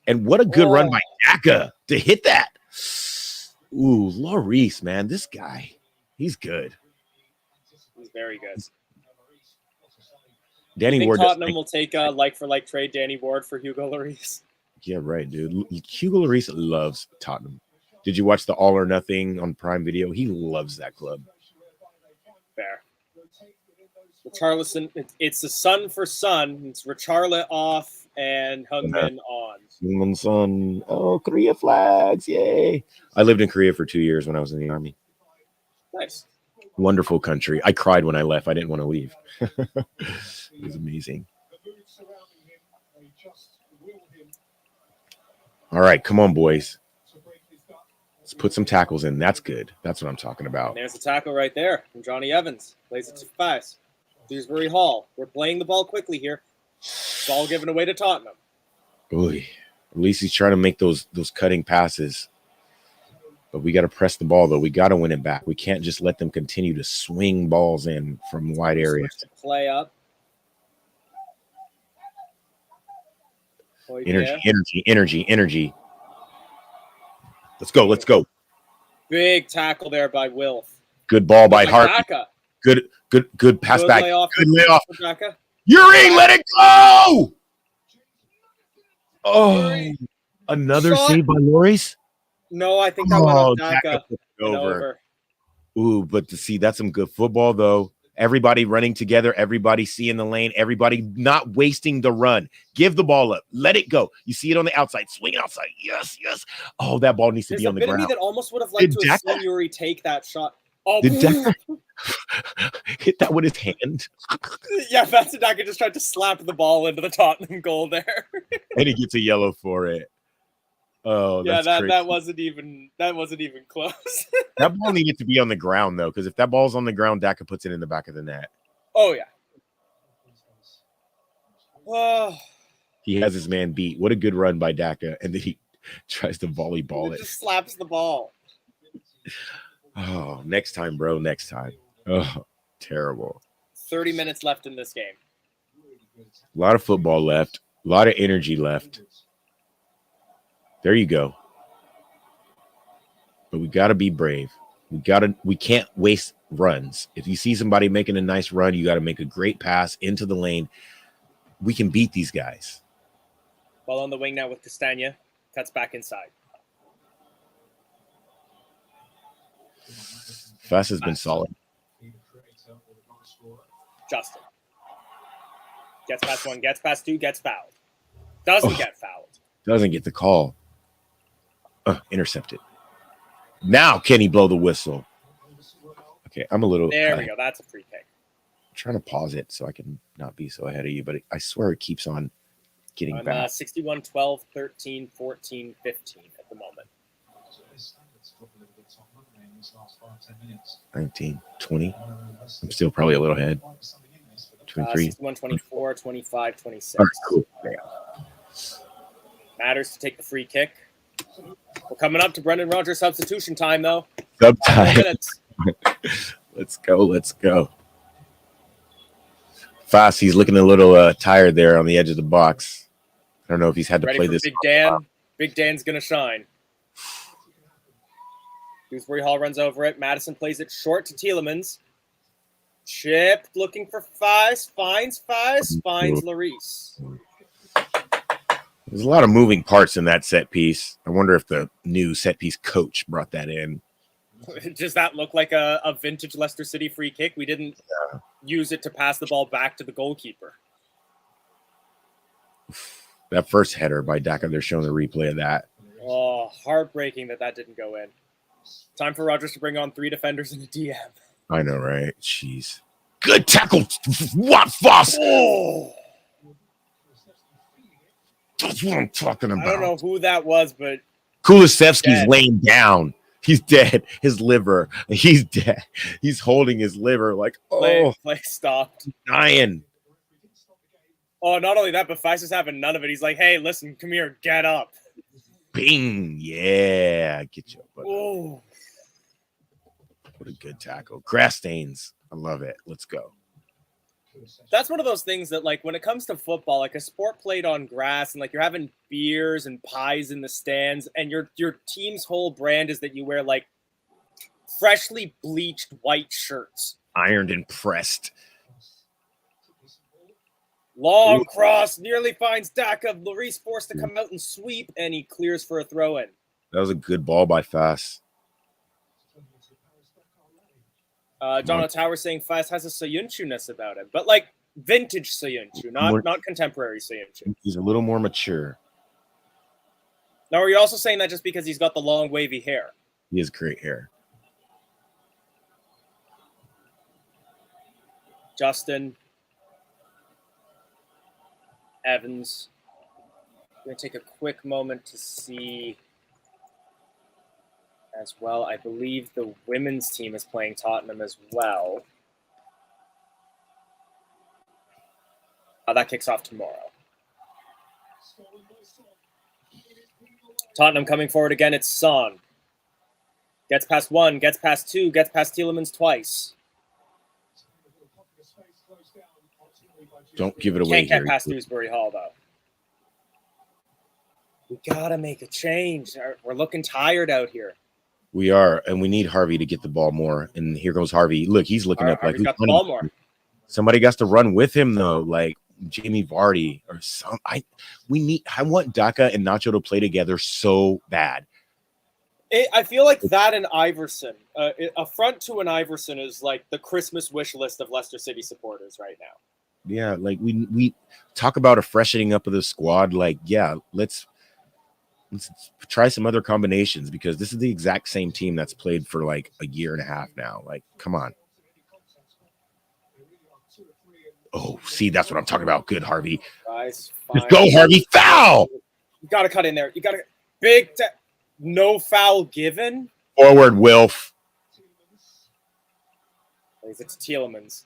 And what a good run by Daka to hit that. Ooh, Lloris, man. This guy, he's good. He's very good. Danny Ward. Tottenham will take a like-for-like trade Danny Ward for Hugo Lloris. Yeah, right, dude. Hugo Lloris loves Tottenham. Did you watch the All or Nothing on Prime Video? He loves that club. Fair. Richarlison, it's a Sun for Sun. It's Richarlison off and Hungmin on. Son. Oh, Korea flags. Yay. I lived in Korea for 2 years when I was in the Army. Nice. Wonderful country. I cried when I left. I didn't want to leave. It was amazing. All right, come on, boys. Let's put some tackles in. That's good. That's what I'm talking about. And there's a tackle right there from Johnny Evans. Plays it to Fies. Dewsbury Hall. We're playing the ball quickly here. Ball given away to Tottenham. Oy. At least he's trying to make those cutting passes. But we got to press the ball, though. We got to win it back. We can't just let them continue to swing balls in from wide areas. Play up. Energy. Let's go. Big tackle there by Wilf. Good ball by Hart. Good pass back. Good layoff. Yuri, let it go! Oh, another save by Lloris? No, I think that went off Daka. Over. Ooh, but to see, that's some good football, though. Everybody running together, everybody seeing the lane, everybody not wasting the run. Give the ball up. Let it go. You see it on the outside. Swing it outside. Yes. Oh, that ball needs to be on the ground. There's a bit of me that almost would have liked to have seen Yuri take that shot. Oh, did Daka hit that with his hand? Yeah, that's Daka just tried to slap the ball into the Tottenham goal there. And he gets a yellow for it. Oh, yeah, that's that wasn't even close. That ball needed to be on the ground, though, because if that ball's on the ground, Daka puts it in the back of the net. Oh yeah. Oh. He has his man beat. What a good run by Daka, and then he tries to volleyball it. Just slaps the ball. Oh, next time, bro. Next time. Oh, terrible. 30 minutes left in this game. A lot of football left. A lot of energy left. There you go. But we got to be brave. We can't waste runs. If you see somebody making a nice run, you got to make a great pass into the lane. We can beat these guys. Ball on the wing now with Castagna. Cuts back inside. Fast has been solid. Justin. Gets past one, gets past two, gets fouled. Doesn't get fouled. Doesn't get the call. Intercepted. Now can he blow the whistle? Okay, I'm a little... There we go. That's a free kick. I'm trying to pause it so I can not be so ahead of you, but I swear it keeps on getting back. 61, 12, 13, 14, 15 at the moment. 19, 20. I'm still probably a little ahead. 23. 61, 24, 25, 26. All right, cool. Yeah. Matters to take the free kick. We're coming up to Brendan Rodgers substitution time, though. Sub time. Let's go. Let's go. Fast. He's looking a little tired there on the edge of the box. I don't know if he's had to play this. Big Dan. Big Dan's going to shine. Dewsbury Hall runs over it. Madison plays it short to Tielemans. Chip looking for Fies. Finds Lloris. There's a lot of moving parts in that set piece. I wonder if the new set piece coach brought that in. Does that look like a vintage Leicester City free kick? We didn't use it to pass the ball back to the goalkeeper. That first header by Daka, they're showing the replay of that. Oh, heartbreaking that didn't go in. Time for Rodgers to bring on 3 defenders and a DM. I know, right? Jeez. Good tackle. What, Foss? Oh. That's what I'm talking about. I don't know who that was, but Kulusevski's laying down. He's dead. His liver. He's dead. He's holding his liver like, play stopped. Dying. Oh, not only that, but Fies is having none of it. He's like, hey, listen, come here, get up. Bing. Yeah. Get you. Oh. What a good tackle. Grass stains. I love it. Let's go. That's one of those things that, like, when it comes to football, like a sport played on grass and like you're having beers and pies in the stands and your team's whole brand is that you wear like freshly bleached white shirts. Ironed and pressed. Long cross, nearly finds Daka. Lloris forced to come out and sweep, and he clears for a throw-in. That was a good ball by Fass. John O'Tower saying Fies has a Soyuncu-ness about him, but like vintage Soyuncu, not contemporary Soyuncu. He's a little more mature. Now, are you also saying that just because he's got the long wavy hair? He has great hair. Justin. Evans. I'm going to take a quick moment to see as well. I believe the women's team is playing Tottenham as well. That kicks off tomorrow. Tottenham coming forward again. It's Son. Gets past one, gets past two, gets past Tielemans twice. Don't give it away. Can't get past Dewsbury Hall, though. We got to make a change. We're looking tired out here. We are, and we need Harvey to get the ball more. And here goes Harvey. Look, he's looking up like Harvey's got the ball more. Somebody got to run with him, though, like Jamie Vardy or some. I want Daka and Nacho to play together so bad. I feel like that and Iverson, a front two and Iverson is like the Christmas wish list of Leicester City supporters right now. Yeah, like we talk about a freshening up of the squad. Like, yeah, let's try some other combinations because this is the exact same team that's played for like a year and a half now. Like, come on. Oh, see, that's what I'm talking about. Good, Harvey. Guys, let's go, Harvey. Foul! You got to cut in there. You got to big. No foul given. Forward, Wilf. It's Tielemans.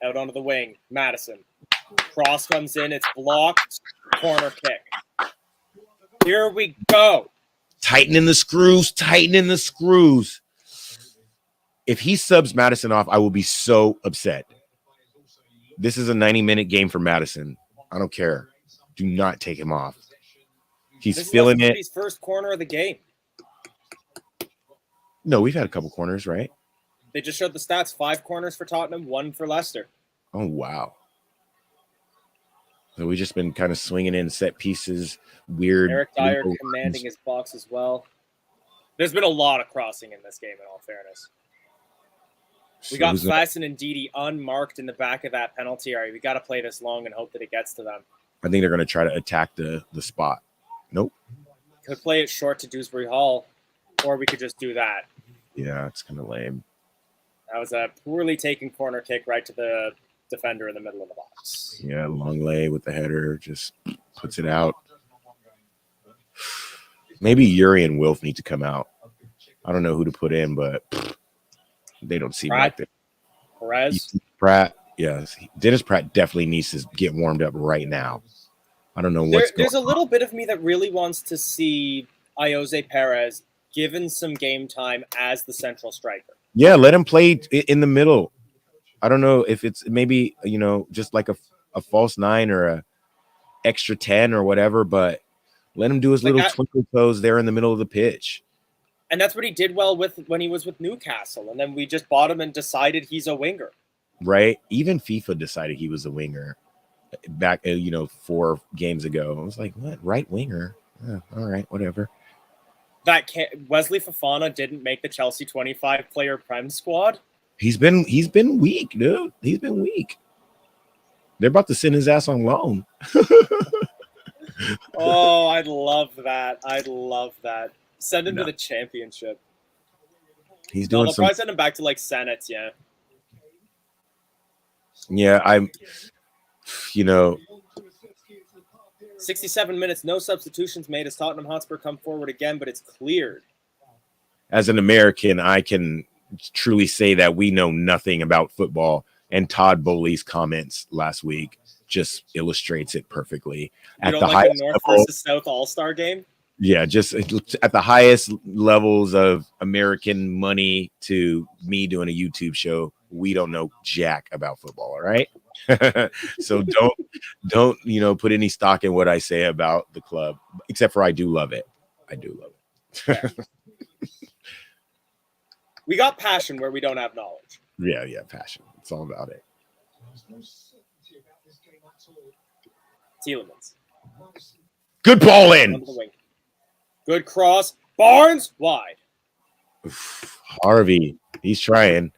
Out onto the wing. Madison. Cross comes in. It's blocked. Corner kick. Here we go. Tightening the screws. Tightening the screws. If he subs Madison off, I will be so upset. This is a 90-minute game for Madison. I don't care. Do not take him off. He's feeling it. His first corner of the game. No, we've had a couple corners, right? They just showed the stats: 5 corners for Tottenham, 1 for Leicester. Oh, wow. So we've just been kind of swinging in set pieces, weird. Eric Dyer commanding his box as well. There's been a lot of crossing in this game, in all fairness. We got Fasten and Didi unmarked in the back of that penalty area. We got to play this long and hope that it gets to them. I think they're going to try to attack the spot. Nope. Could play it short to Dewsbury Hall, or we could just do that. Yeah, it's kind of lame. That was a poorly taken corner kick right to the defender in the middle of the box. Yeah, Longley with the header just puts it out. Maybe Yuri and Wilf need to come out. I don't know who to put in, but they don't seem like it. Perez? Pratt, yes. Dennis Pratt definitely needs to get warmed up right now. I don't know what's going on. There's a little bit of me that really wants to see Ayoze Perez given some game time as the central striker. Yeah, let him play in the middle. I don't know if it's maybe, just like a false 9 or a extra 10 or whatever, but let him do his little twinkle toes there in the middle of the pitch. And that's what he did well with when he was with Newcastle. And then we just bought him and decided he's a winger. Right? Even FIFA decided he was a winger back, 4 games ago. I was like, what? Right winger? All right, whatever. Wesley Fofana didn't make the Chelsea 25-player Prem squad. He's been weak, dude. He's been weak. They're about to send his ass on loan. Oh, I'd love that. I'd love that. Send him to the championship. He's doing they'll probably send him back to like Senates, yeah. Yeah, 67 minutes, no substitutions made as Tottenham Hotspur come forward again, but it's cleared. As an American, I can truly say that we know nothing about football, and Todd Bowley's comments last week just illustrates it perfectly. You don't like the North versus South All-Star game? Yeah, just at the highest levels of American money to me doing a YouTube show, we don't know jack about football, all right? So don't put any stock in what I say about the club, except for I do love it. I do love it. We got passion where we don't have knowledge. Yeah, passion. It's all about it. Tielemans. Good ball in. Good cross. Barnes wide. Harvey, he's trying.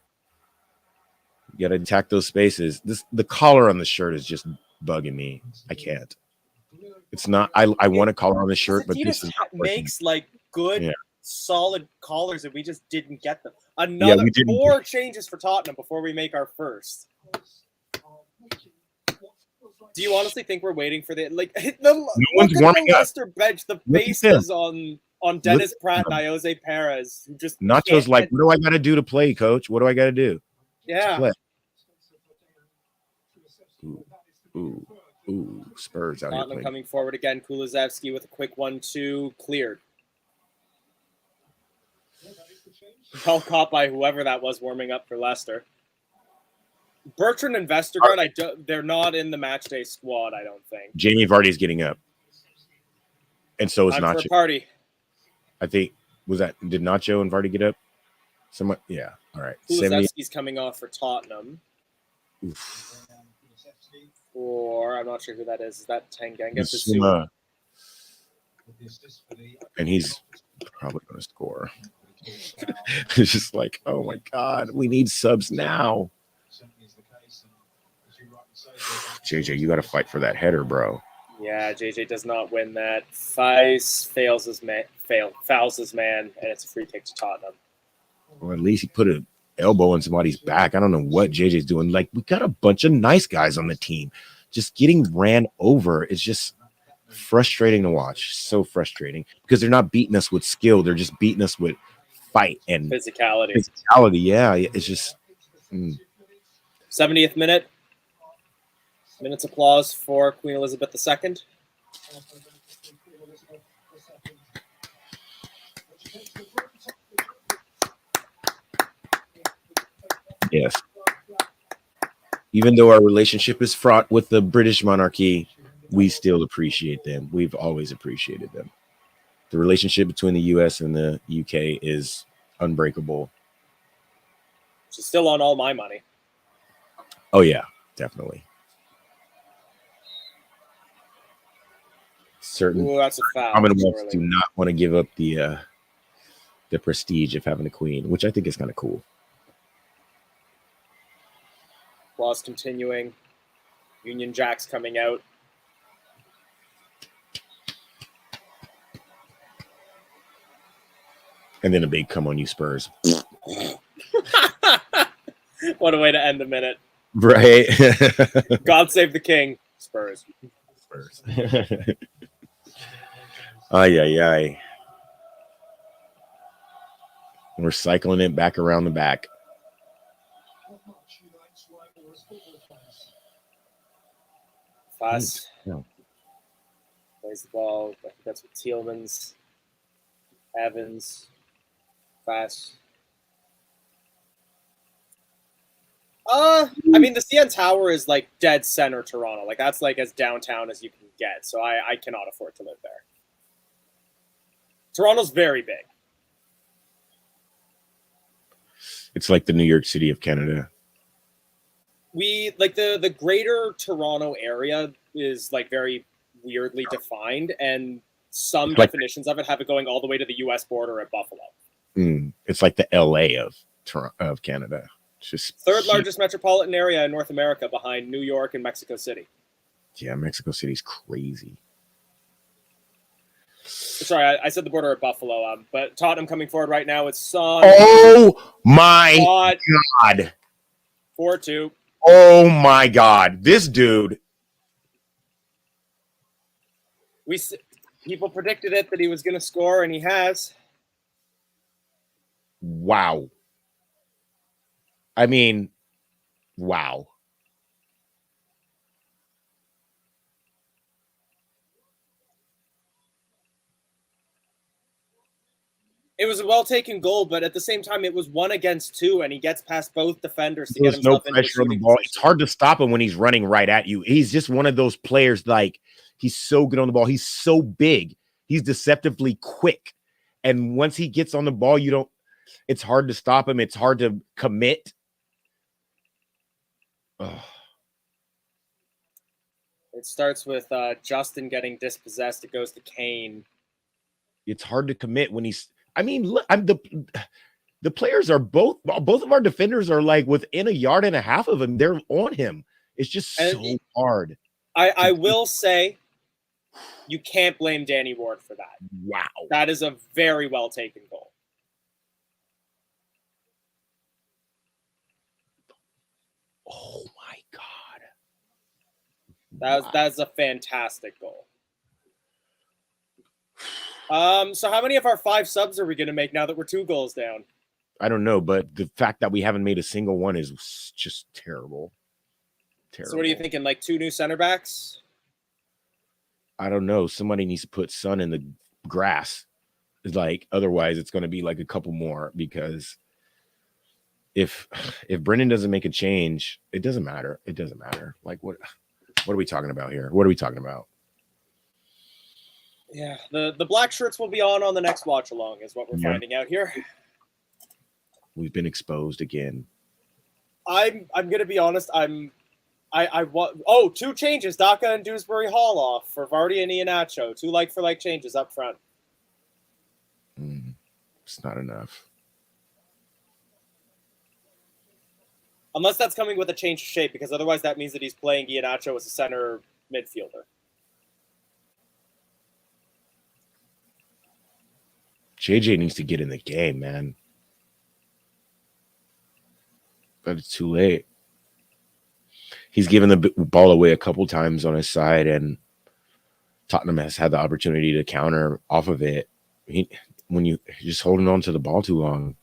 You got to attack those spaces. The collar on the shirt is just bugging me. I can't. It's not. I want a collar on the shirt, but this is makes like good, solid collars, and we just didn't get them. Another 4 changes for Tottenham before we make our first. Do you honestly think we're waiting for the no one's warming up. Leicester bench? The faces on Dennis Pratt and Ayoze Perez, who just Nacho's like, what do I got to do to play, coach? What do I got to do? Yeah. Ooh, Spurs out Tottenham coming forward again. Kulusevski with a quick 1-2, cleared. Well caught by whoever that was warming up for Leicester. Bertrand and Vestergaard, they're not in the matchday squad, I don't think. Jamie Vardy's getting up. And so is Nacho. For party. I think, did Nacho and Vardy get up? Someone, yeah, all right. Kulusevski's coming off for Tottenham. Oof. Or, I'm not sure who that is. Is that Tanganga? And he's probably going to score. It's just like, oh my God, we need subs now. JJ, you got to fight for that header, bro. Yeah, JJ does not win that. Fouls his man, and it's a free kick to Tottenham. Well, at least he put an elbow in somebody's back. I don't know what JJ's doing. Like, we got a bunch of nice guys on the team. Just getting ran over is just frustrating to watch. So frustrating because they're not beating us with skill. They're just beating us with fight and physicality. Yeah, it's just 70th minute. Minutes applause for Queen Elizabeth II. Yes. Even though our relationship is fraught with the British monarchy, we still appreciate them. We've always appreciated them. The relationship between the U.S. and the U.K. is unbreakable. She's still on all my money. Oh yeah, definitely. Certain Ooh, that's a foul. Commonwealths do not want to give up the prestige of having a queen, which I think is kind of cool. Clause continuing. Union Jack's coming out. And then a big come on you Spurs. What a way to end the minute. Right. God save the king. Spurs. Spurs. Ay, ay, ay. We're cycling it back around the back. Fuss. No. Plays the ball. I think that's with Tielemans. Evans. Fuss. I mean, the CN Tower is like dead center Toronto. Like that's like as downtown as you can get. So I cannot afford to live there. Toronto's very big. It's like the New York City of Canada. We like the greater Toronto area is like very weirdly defined, and some definitions of it have it going all the way to the U.S. border at Buffalo. It's like the L.A. of Canada. It's just third largest metropolitan area in North America, behind New York and Mexico City. Yeah, Mexico City's crazy. Sorry, I said the border at Buffalo. But Tottenham coming forward right now. It's Son. Oh my God! 4-2. Oh my God! This dude. People predicted it that he was going to score, and he has. Wow. I mean, wow. It was a well-taken goal, but at the same time, it was 1 against 2, and he gets past both defenders to get himself no pressure on the ball. It's hard to stop him when he's running right at you. He's just one of those players, like, he's so good on the ball. He's so big. He's deceptively quick. And once he gets on the ball, it's hard to stop him. It's hard to commit. Ugh. It starts with Justin getting dispossessed. It goes to Kane. It's hard to commit when he's. I mean, look, the players are both of our defenders are like within a yard and a half of him. They're on him. It's just so hard. I will say, you can't blame Danny Ward for that. Wow, that is a very well taken goal. Oh my God, that's a fantastic goal. So how many of our 5 subs are we going to make now that we're 2 goals down? I don't know, but the fact that we haven't made a single one is just terrible. Terrible. So what are you thinking? Like 2 new center backs? I don't know. Somebody needs to put Son in the grass. It's like, otherwise it's going to be like a couple more, because if Brendan doesn't make a change, it doesn't matter. It doesn't matter. Like what are we talking about here? What are we talking about? Yeah, the black shirts will be on the next watch along, is what we're finding out here. We've been exposed again. I'm gonna be honest. I want 2 changes. Daka and Dewsbury Hall off for Vardy and Iheanacho. 2 like-for-like changes up front. It's not enough. Unless that's coming with a change of shape, because otherwise that means that he's playing Iheanacho as a center midfielder. JJ needs to get in the game, man. But it's too late. He's given the ball away a couple times on his side, and Tottenham has had the opportunity to counter off of it. When you're just holding on to the ball too long.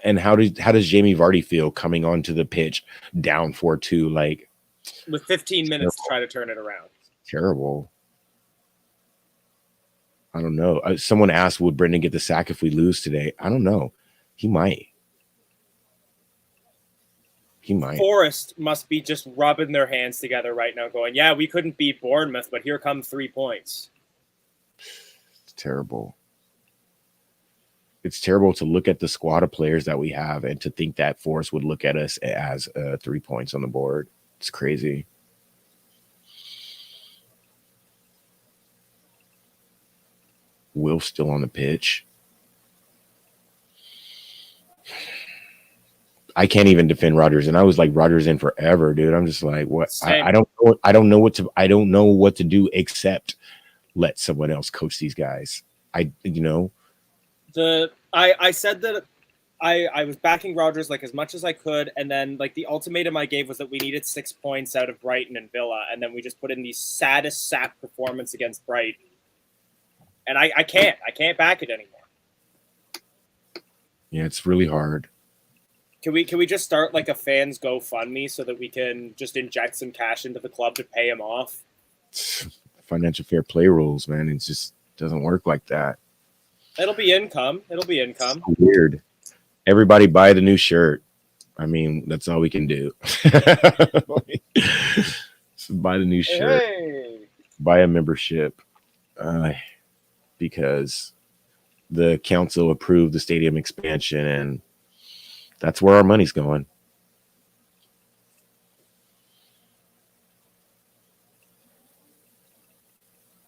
And how does Jamie Vardy feel coming onto the pitch down 4-2? Like, with 15 minutes to try to turn it around. Terrible. I don't know. Someone asked, would Brendan get the sack if we lose today? I don't know. He might. He might. Forest must be just rubbing their hands together right now, going, "Yeah, we couldn't beat Bournemouth, but here come 3 points." It's terrible. It's terrible to look at the squad of players that we have and to think that Forest would look at us as 3 points on the board. It's crazy. Will's still on the pitch. I can't even defend Rodgers, and I was like Rodgers in forever, dude. I'm just like, what? I don't know. I don't know what to do except let someone else coach these guys. I said that I was backing Rodgers like as much as I could, and then like the ultimatum I gave was that we needed 6 points out of Brighton and Villa, and then we just put in the saddest sack performance against Brighton, and I can't back it anymore. Yeah, it's really hard. Can we just start like a fans GoFundMe so that we can just inject some cash into the club to pay him off? Financial fair play rules, man. It just doesn't work like that. It'll be income. So weird. Everybody buy the new shirt. I mean, that's all we can do. So buy the new shirt. Hey. Buy a membership. Because the council approved the stadium expansion, and that's where our money's going.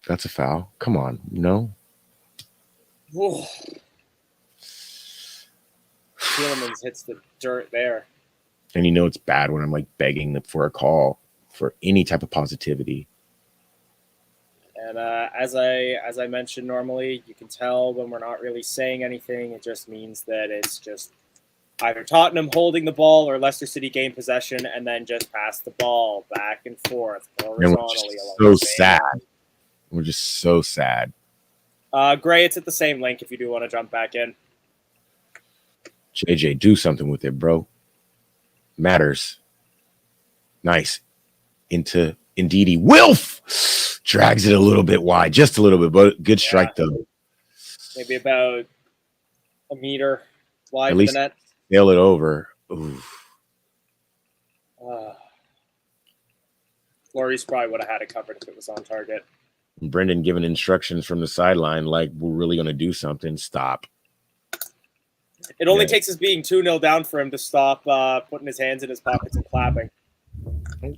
That's a foul. Come on. No. Tielemans hits the dirt there. And you know it's bad when I'm like begging for a call for any type of positivity. And as I mentioned, normally you can tell when we're not really saying anything. It just means that it's just either Tottenham holding the ball or Leicester City gain possession and then just pass the ball back and forth horizontally. So sad. We're just so sad. Gray, it's at the same link if you do want to jump back in. JJ, do something with it, bro. Matters. Nice. Into Ndidi. Wilf drags it a little bit wide, just a little bit, but good strike though. Maybe about a meter wide at least the net. Nail it over. Oof. Flores probably would have had it covered if it was on target. Brendan giving instructions from the sideline like we're really going to do something. Stop. It only takes us being 2-0 down for him to stop putting his hands in his pockets and clapping.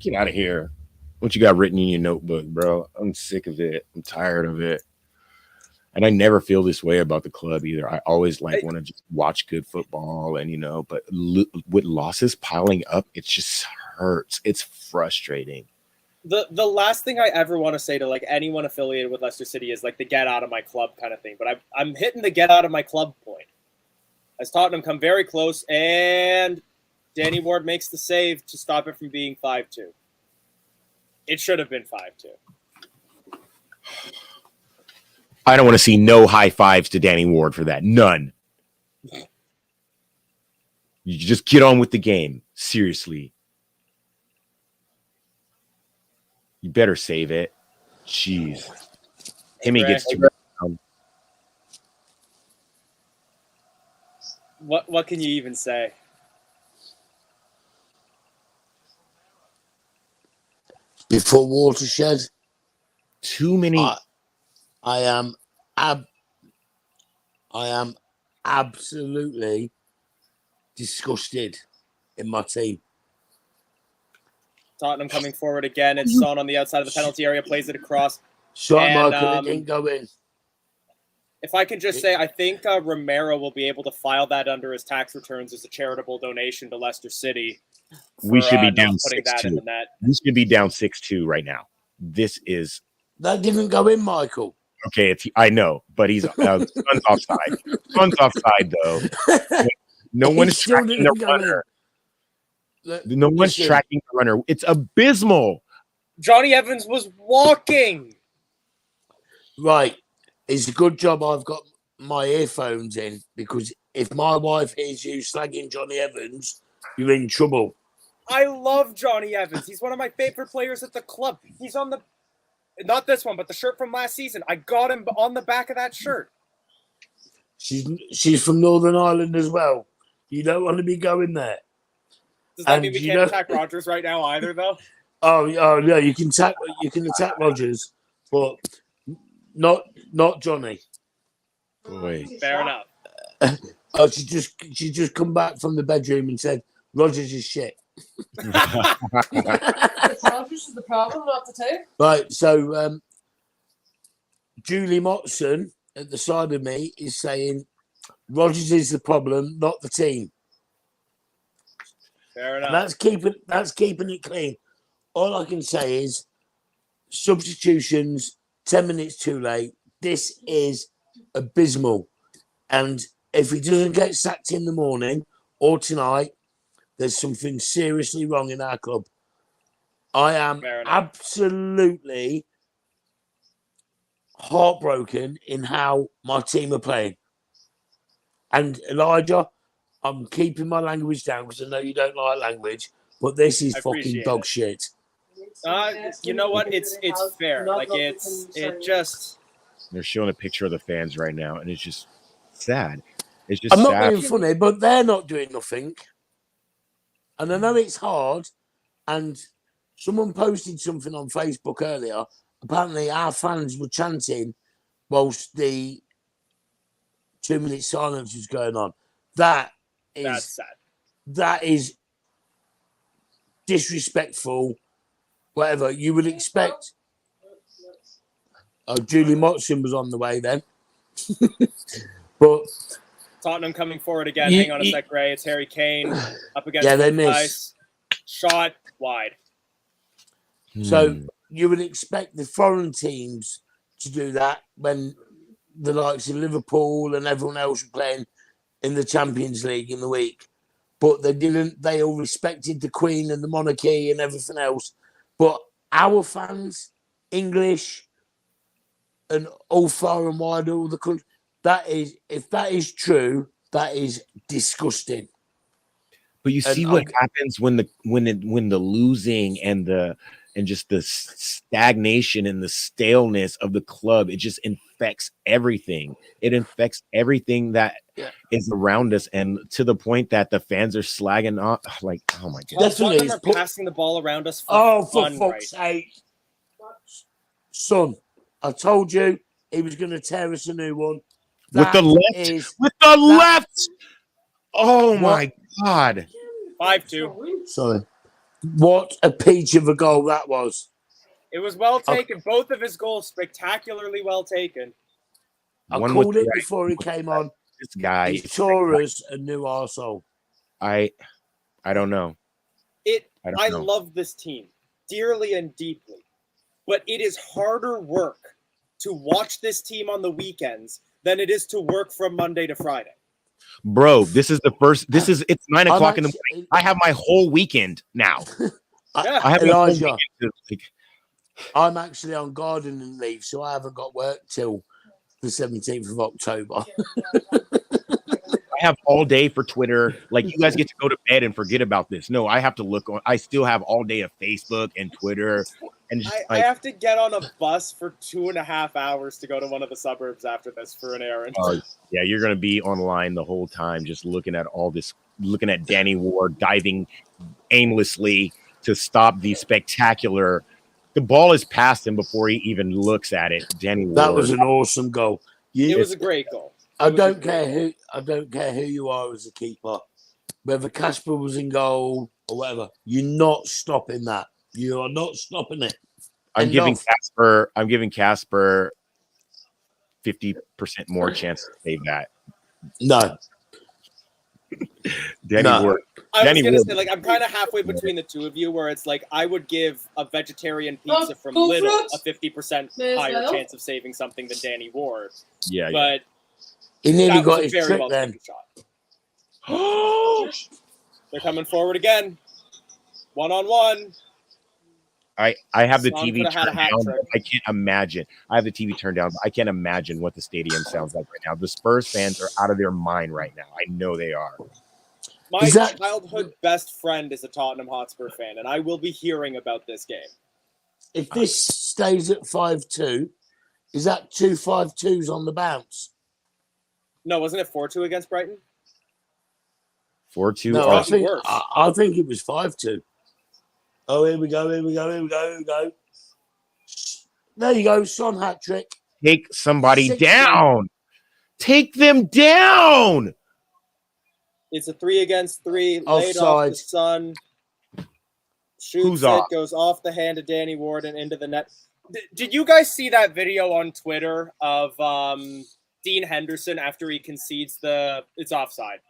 Get out of here. What you got written in your notebook, bro? I'm sick of it. I'm tired of it. And I never feel this way about the club either. I always want to just watch good football and, but with losses piling up, it just hurts. It's frustrating. The last thing I ever want to say to like anyone affiliated with Leicester City is like the get out of my club kind of thing. But I'm hitting the get out of my club point. As Tottenham come very close and Danny Ward makes the save to stop it from being 5-2. It should have been 5-2. I don't want to see no high fives to Danny Ward for that. None. You just get on with the game. Seriously. You better save it. Jeez. Timmy gets too down. What can you even say? Before Watershed, too many. I am absolutely disgusted in my team. Tottenham coming forward again. It's Son on the outside of the penalty area, plays it across. Sorry, Michael, it didn't go in. If I can just say, I think Romero will be able to file that under his tax returns as a charitable donation to Leicester City. We should be down 6-2. We should be down 6-2 right now. This is that didn't go in, Michael. Okay, I know, but he's Son's offside. Son's offside though. No one's tracking the runner. No one's tracking the runner. It's abysmal. Johnny Evans was walking. Right. It's a good job I've got my earphones in, because if my wife hears you slagging Johnny Evans, you're in trouble. I love Johnny Evans. He's one of my favorite players at the club. He's on the, not this one, but the shirt from last season. I got him on the back of that shirt. She's from Northern Ireland as well. You don't want to be going there. Does that mean we can't attack Rodgers right now either, though? Oh no, you can attack Rodgers, but not Johnny. Boy. Fair enough. Oh, she just come back from the bedroom and said Rodgers is shit. Rodgers is the problem, not the two. Right, so Julie Motson at the side of me is saying Rodgers is the problem, not the team. Fair enough. And that's keeping it clean. All I can say is substitutions 10 minutes too late. This is abysmal. And if he doesn't get sacked in the morning or tonight, there's something seriously wrong in our club. I am absolutely heartbroken in how my team are playing. And Elijah, I'm keeping my language down because I know you don't like language, but this is fucking dog shit. You know what? It's fair. Like it just. They're showing a picture of the fans right now, and it's just sad. It's just. I'm not sad. being funny, but they're not doing nothing. And I know it's hard. And someone posted something on Facebook earlier. Apparently, our fans were chanting whilst the 2-minute silence was going on. That's sad. That is disrespectful. Whatever you would expect. Oh, Julie Motson was on the way then. But Tottenham coming forward again. Hang on a sec, Ray. It's Harry Kane up against they miss. Shot wide. So you would expect the foreign teams to do that when the likes of Liverpool and everyone else were playing in the Champions League in the week. But they didn't. They all respected the Queen and the monarchy and everything else. But our fans, English, and all far and wide, all the country, if that is true, that is disgusting. But you see what happens when the losing and just the stagnation and the staleness of the club, it just infects everything. It infects everything that is around us, and to the point that the fans are slagging off. Like, oh my god, Tottenham are passing the ball around us. For fuck's sake, son! I told you he was going to tear us a new one. With the left. Oh my god! 5-2. Sorry. What a peach of a goal that was. It was well taken. Both of his goals spectacularly well taken. I called it before he came on. This guy is Taurus a new arsehole. I don't know. I love this team dearly and deeply, but it is harder work to watch this team on the weekends than it is to work from Monday to Friday. Bro, it's 9 o'clock in the morning. I have my whole weekend now. I have Elijah, I'm actually on gardening leave, so I haven't got work till the 17th of October. I have all day for Twitter. Like, you guys get to go to bed and forget about this. No, I have to look on. I still have all day of Facebook and Twitter. And just, I have to get on a bus for 2.5 hours to go to one of the suburbs after this for an errand. Yeah, you're going to be online the whole time just looking at all this, looking at Danny Ward diving aimlessly to stop the spectacular. The ball is past him before he even looks at it. Danny Ward. That was an awesome goal. It was a great goal. I don't care who you are as a keeper, whether Casper was in goal or whatever. You're not stopping that. You are not stopping it. I'm giving Casper 50% more chance to save that. No. Danny Ward. I was gonna say, like, I'm kind of halfway between the two of you, where it's like I would give a vegetarian pizza from Lidl a 50% higher chance of saving something than Danny Ward. Yeah, but he nearly got his trick then. They're coming forward again. 1-on-1. I have the TV turned down. I can't imagine. I have the TV turned down. I can't imagine what the stadium sounds like right now. The Spurs fans are out of their mind right now. I know they are. My childhood best friend is a Tottenham Hotspur fan, and I will be hearing about this game. If this stays at 5-2, is that 2 5-2s on the bounce? No, wasn't it 4-2 against Brighton? 4-2. No, Probably worse. I think it was 5-2. Oh, here we go. There you go, Son hat trick. Take somebody 6-2. down. Take them down. It's a 3 against 3. Laid off Offside. the Son. Shoots Who's it, off? goes off the hand of Danny Ward and into the net. Did you guys see that video on Twitter of Dean Henderson after he concedes it's offside?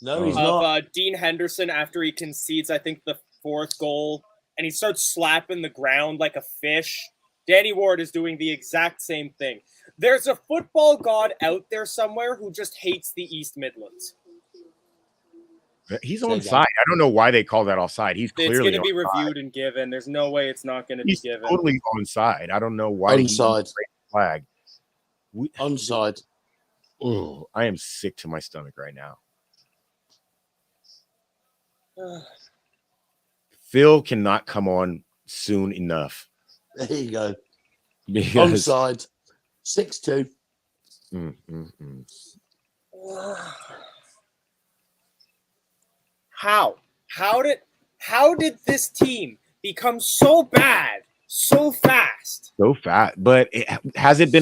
No, he's Of not. Dean Henderson after he concedes, I think, the 4th goal, and he starts slapping the ground like a fish. Danny Ward is doing the exact same thing. There's a football god out there somewhere who just hates the East Midlands. He's onside. I don't know why they call that offside. He's clearly It's going to be onside. reviewed and given. There's no way it's not going to be He's given. totally onside. I don't know why he Onside. raised the flag. Onside. Oh, I am sick to my stomach right now. Phil cannot come on soon enough. There you go. Because, Onside. 6-2. How did this team become so bad so fast? So fast. But has it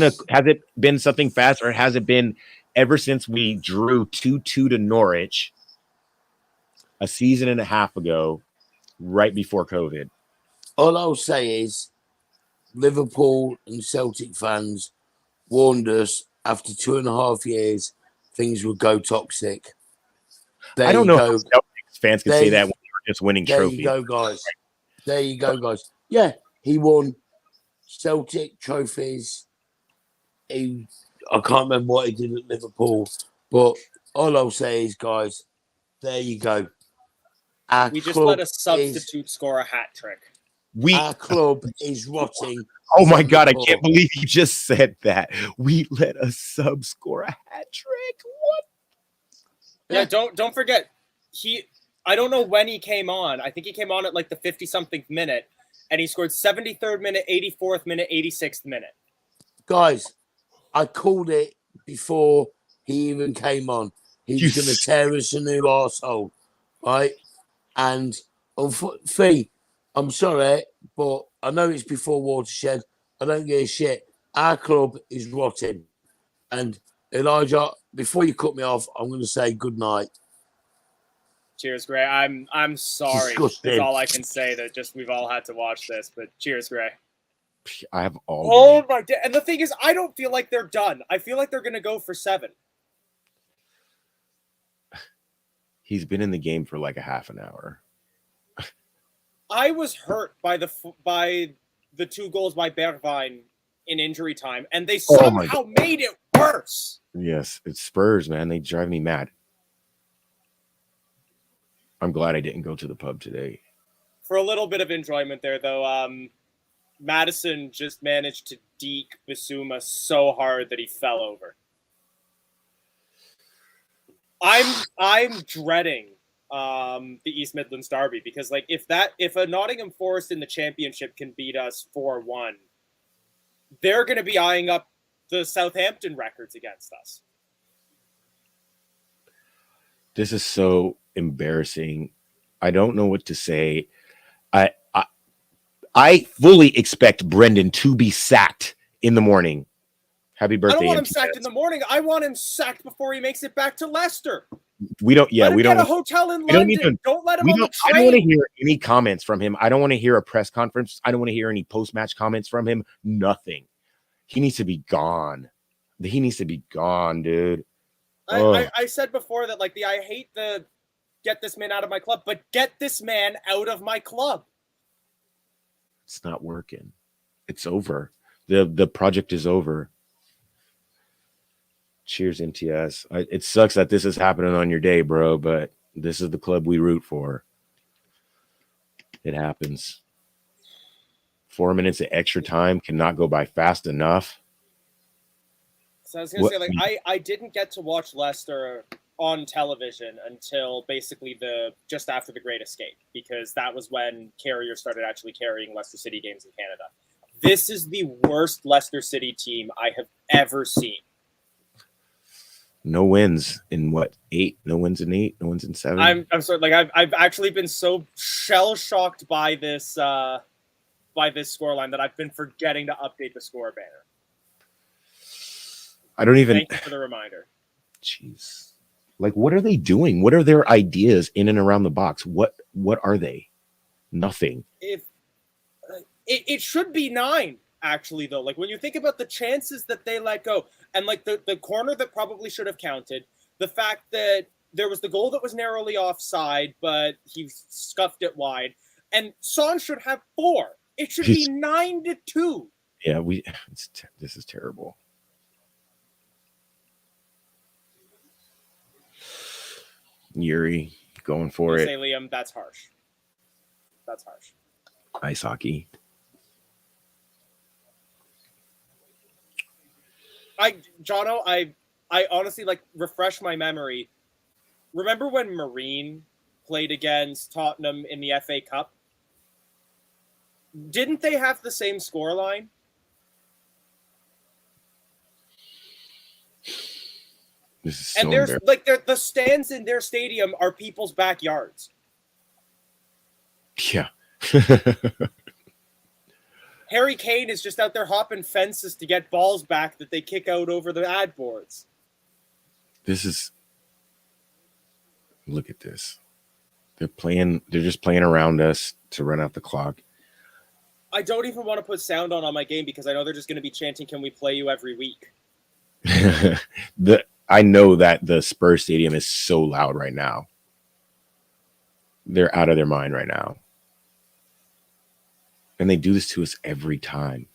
been something fast, or has it been ever since we drew 2-2 to Norwich a season and a half ago, right before COVID? All I'll say is Liverpool and Celtic fans warned us after 2.5 years things would go toxic. I don't know how Celtics fans can say that when they're just winning there trophies. You go, guys. There you go, guys. Yeah, he won Celtic trophies. I can't remember what he did at Liverpool, but all I'll say is, guys, there you go. We just let a substitute score a hat trick. Our club is rotting. Oh my God, I can't believe you just said that. We let a sub score a hat trick. What? Yeah, don't forget. I don't know when he came on. I think he came on at like the 50-something minute, and he scored 73rd minute, 84th minute, 86th minute. Guys, I called it before he even came on. He's going to tear us a new arsehole, right? And Fee, I'm sorry, but I know it's before Watershed. I don't give a shit. Our club is rotting. And Elijah, before you cut me off, I'm going to say good night. Cheers, Gray. I'm sorry. Disgusting. That's all I can say. That just we've all had to watch this, but cheers, Gray. I have all. Oh my God! And the thing is, I don't feel like they're done. I feel like they're going to go for 7. He's been in the game for like a half an hour. I was hurt by the 2 goals by Bergwijn in injury time, and they somehow made it worse. Yes, it's Spurs, man. They drive me mad. I'm glad I didn't go to the pub today. For a little bit of enjoyment there, though, Madison just managed to deke Bissouma so hard that he fell over. I'm dreading the East Midlands derby because, like, if a Nottingham Forest in the Championship can beat us 4-1, they're going to be eyeing up the Southampton records against us. This is so embarrassing. I don't know what to say. I fully expect Brendan to be sacked in the morning. Happy birthday! I don't want him sacked in the morning. I want him sacked before he makes it back to Leicester. We don't. Yeah, we don't. Get a hotel in London. Don't let him on the train. I don't want to hear any comments from him. I don't want to hear a press conference. I don't want to hear any post-match comments from him. Nothing. He needs to be gone. He needs to be gone, dude. I said before that, like, I hate the get this man out of my club, but get this man out of my club. It's not working. It's over. The project is over. Cheers, MTS. It sucks that this is happening on your day, bro, but this is the club we root for. It happens. 4 minutes of extra time cannot go by fast enough. So I was going to say, like, I didn't get to watch Leicester on television until basically just after the Great Escape, because that was when Carrier started actually carrying Leicester City games in Canada. This is the worst Leicester City team I have ever seen. No wins in what, 8? No wins in 8. No wins in 7. I'm sorry. Like I've actually been so shell shocked by this scoreline that I've been forgetting to update the score banner. I don't even. Thank you for the reminder. Jeez, like what are they doing? What are their ideas in and around the box? What are they? Nothing. If it should be 9. Actually, though, like when you think about the chances that they let go, and like the corner that probably should have counted, the fact that there was the goal that was narrowly offside, but he scuffed it wide, and Son should have 4. It should be 9-2. Yeah, this is terrible. Yuri going for it. Say, Liam, that's harsh. That's harsh. Ice hockey. Jono, I honestly like refresh my memory. Remember when Marine played against Tottenham in the FA Cup? Didn't they have the same scoreline? This is so and there's like the stands in their stadium are people's backyards. Yeah. Harry Kane is just out there hopping fences to get balls back that they kick out over the ad boards. This is. Look at this. They're just playing around us to run out the clock. I don't even want to put sound on my game because I know they're just going to be chanting, "Can we play you every week?" I know that the Spurs stadium is so loud right now. They're out of their mind right now. And they do this to us every time.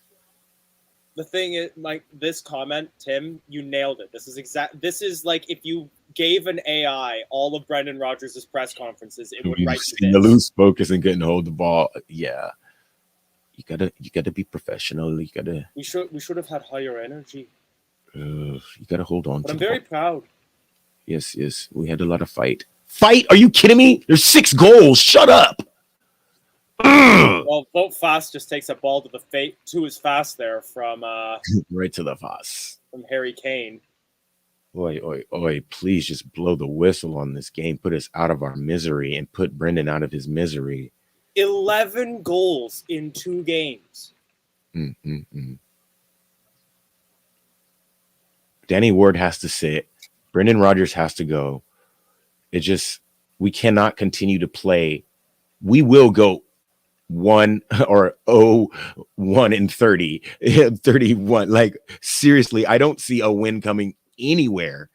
The thing is, this comment, Tim, you nailed it. This is like if you gave an AI all of Brendan Rodgers' press conferences, it would write to this. The loose focus and getting hold of the ball. Yeah. You gotta be professional. You gotta. We should have had higher energy. You gotta hold on. But I'm very proud. Yes. We had a lot of fight. Fight? Are you kidding me? There's 6 goals. Shut up. Well, Vote Fast just takes a ball to his fast there from right to the face from Harry Kane. Oi! Please just blow the whistle on this game. Put us out of our misery and put Brendan out of his misery. 11 goals in 2 games. Danny Ward has to sit. Brendan Rodgers has to go. We cannot continue to play. We will go 1 or 1 and 30, 31. Like, seriously, I don't see a win coming anywhere.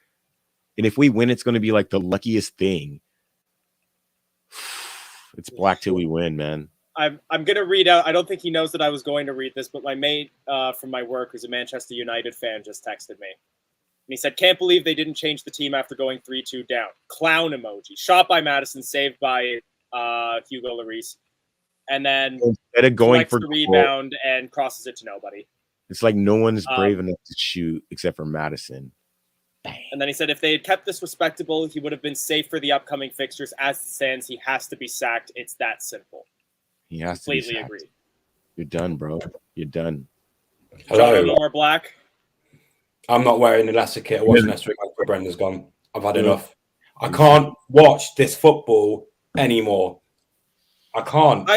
And if we win, it's going to be like the luckiest thing. It's black till we win, man. I'm going to read out. I don't think he knows that I was going to read this, but my mate from my work, who's a Manchester United fan, just texted me. And he said, "Can't believe they didn't change the team after going 3-2 down." Clown emoji. Shot by Madison, saved by Hugo Lloris. And then instead of going for the rebound and crosses it to nobody. It's like no one is brave enough to shoot except for Madison. Bang. And then he said if they had kept this respectable, he would have been safe for the upcoming fixtures. As it stands, he has to be sacked. It's that simple. He has completely to be sacked. Agree. You're done, bro. You're done. Hello. More black. I'm not wearing the Leicester kit. I watched Leicester after Brendan's gone. I've had enough. I can't watch this football anymore. I can't.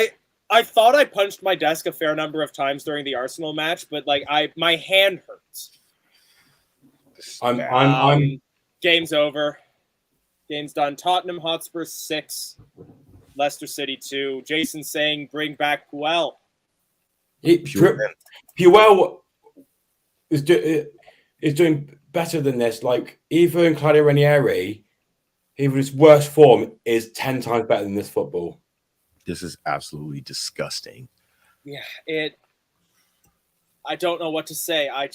I thought I punched my desk a fair number of times during the Arsenal match, but like my hand hurts. I'm Game's over. Game's done. Tottenham Hotspur 6, Leicester City 2. Jason saying bring back Puel. Puel is doing better than this. Like even Claudio Ranieri, his worst form is 10 times better than this football. This is absolutely disgusting. Yeah, I don't know what to say. I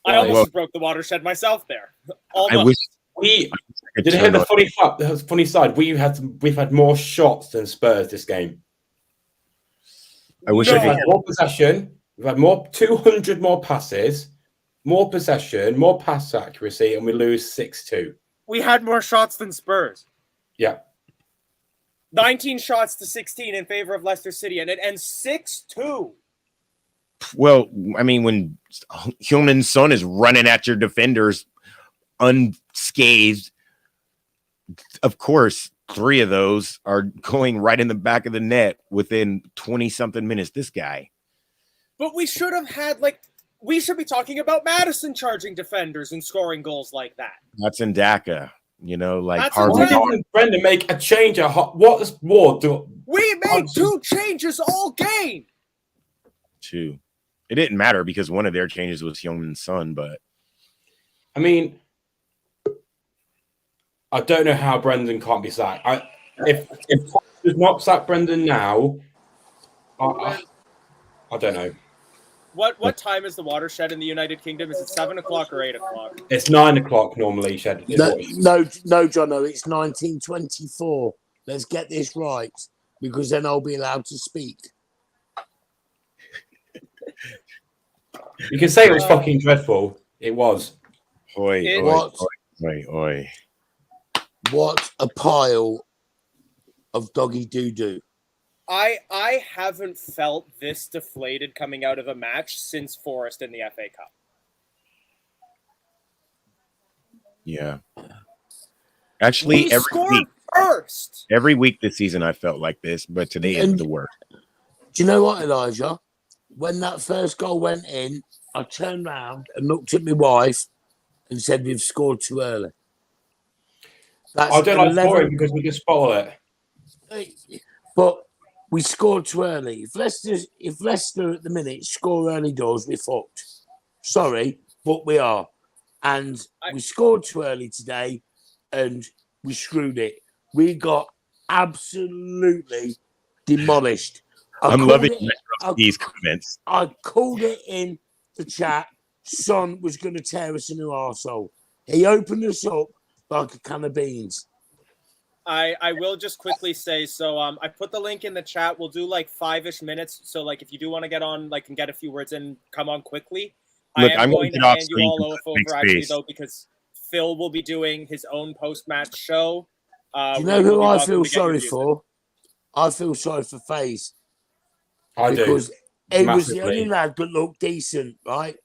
almost broke the watershed myself there. Almost. Did you hear the funny side? We've had more shots than Spurs this game. We've had more possession. We've had 200 more passes, more possession, more pass accuracy, and we lose 6-2. We had more shots than Spurs. Yeah. 19 shots to 16 in favor of Leicester City, and it ends 6-2. Well, I mean, when Heung-min Son is running at your defenders unscathed, of course, 3 of those are going right in the back of the net within 20-something minutes. This guy. But we should have had, like, we should be talking about Madison charging defenders and scoring goals like that. That's in Daka. You know, like Why didn't Brendan make a change? What does Ward do? We made 2 changes all game. 2. It didn't matter because one of their changes was Heung-min's son, but I mean, I don't know how Brendan can't be sacked. If does not sack Brendan now, I don't know. What time is the watershed in the United Kingdom? Is it 7 o'clock or 8 o'clock? It's 9 o'clock normally. Shed. No, Jono, it's 1924. Let's get this right, because then I'll be allowed to speak. You can say it was fucking dreadful. It was. Oi. What a pile of doggy doo-doo. I haven't felt this deflated coming out of a match since Forest in the FA Cup. Yeah. Actually, every week this season I felt like this, but today is the worst. Do you know what, Elijah? When that first goal went in, I turned around and looked at my wife and said, "We've scored too early." I don't like scoring because we can spoil it. But we scored too early. If Leicester at the minute score early doors, we're fucked. Sorry, but we are. And we scored too early today and we screwed it. We got absolutely demolished. I'm loving these comments. I called it in the chat. Son was going to tear us a new arsehole. He opened us up like a can of beans. I will just quickly say, so I put the link in the chat. We'll do like 5-ish minutes. So like if you do want to get on, like, and get a few words in, come on quickly. Look, I am going to hand you all over actually though, because Phil will be doing his own post-match show. Do you know who I feel sorry for? I feel sorry for FaZe. Because he was the only lad that looked decent, right?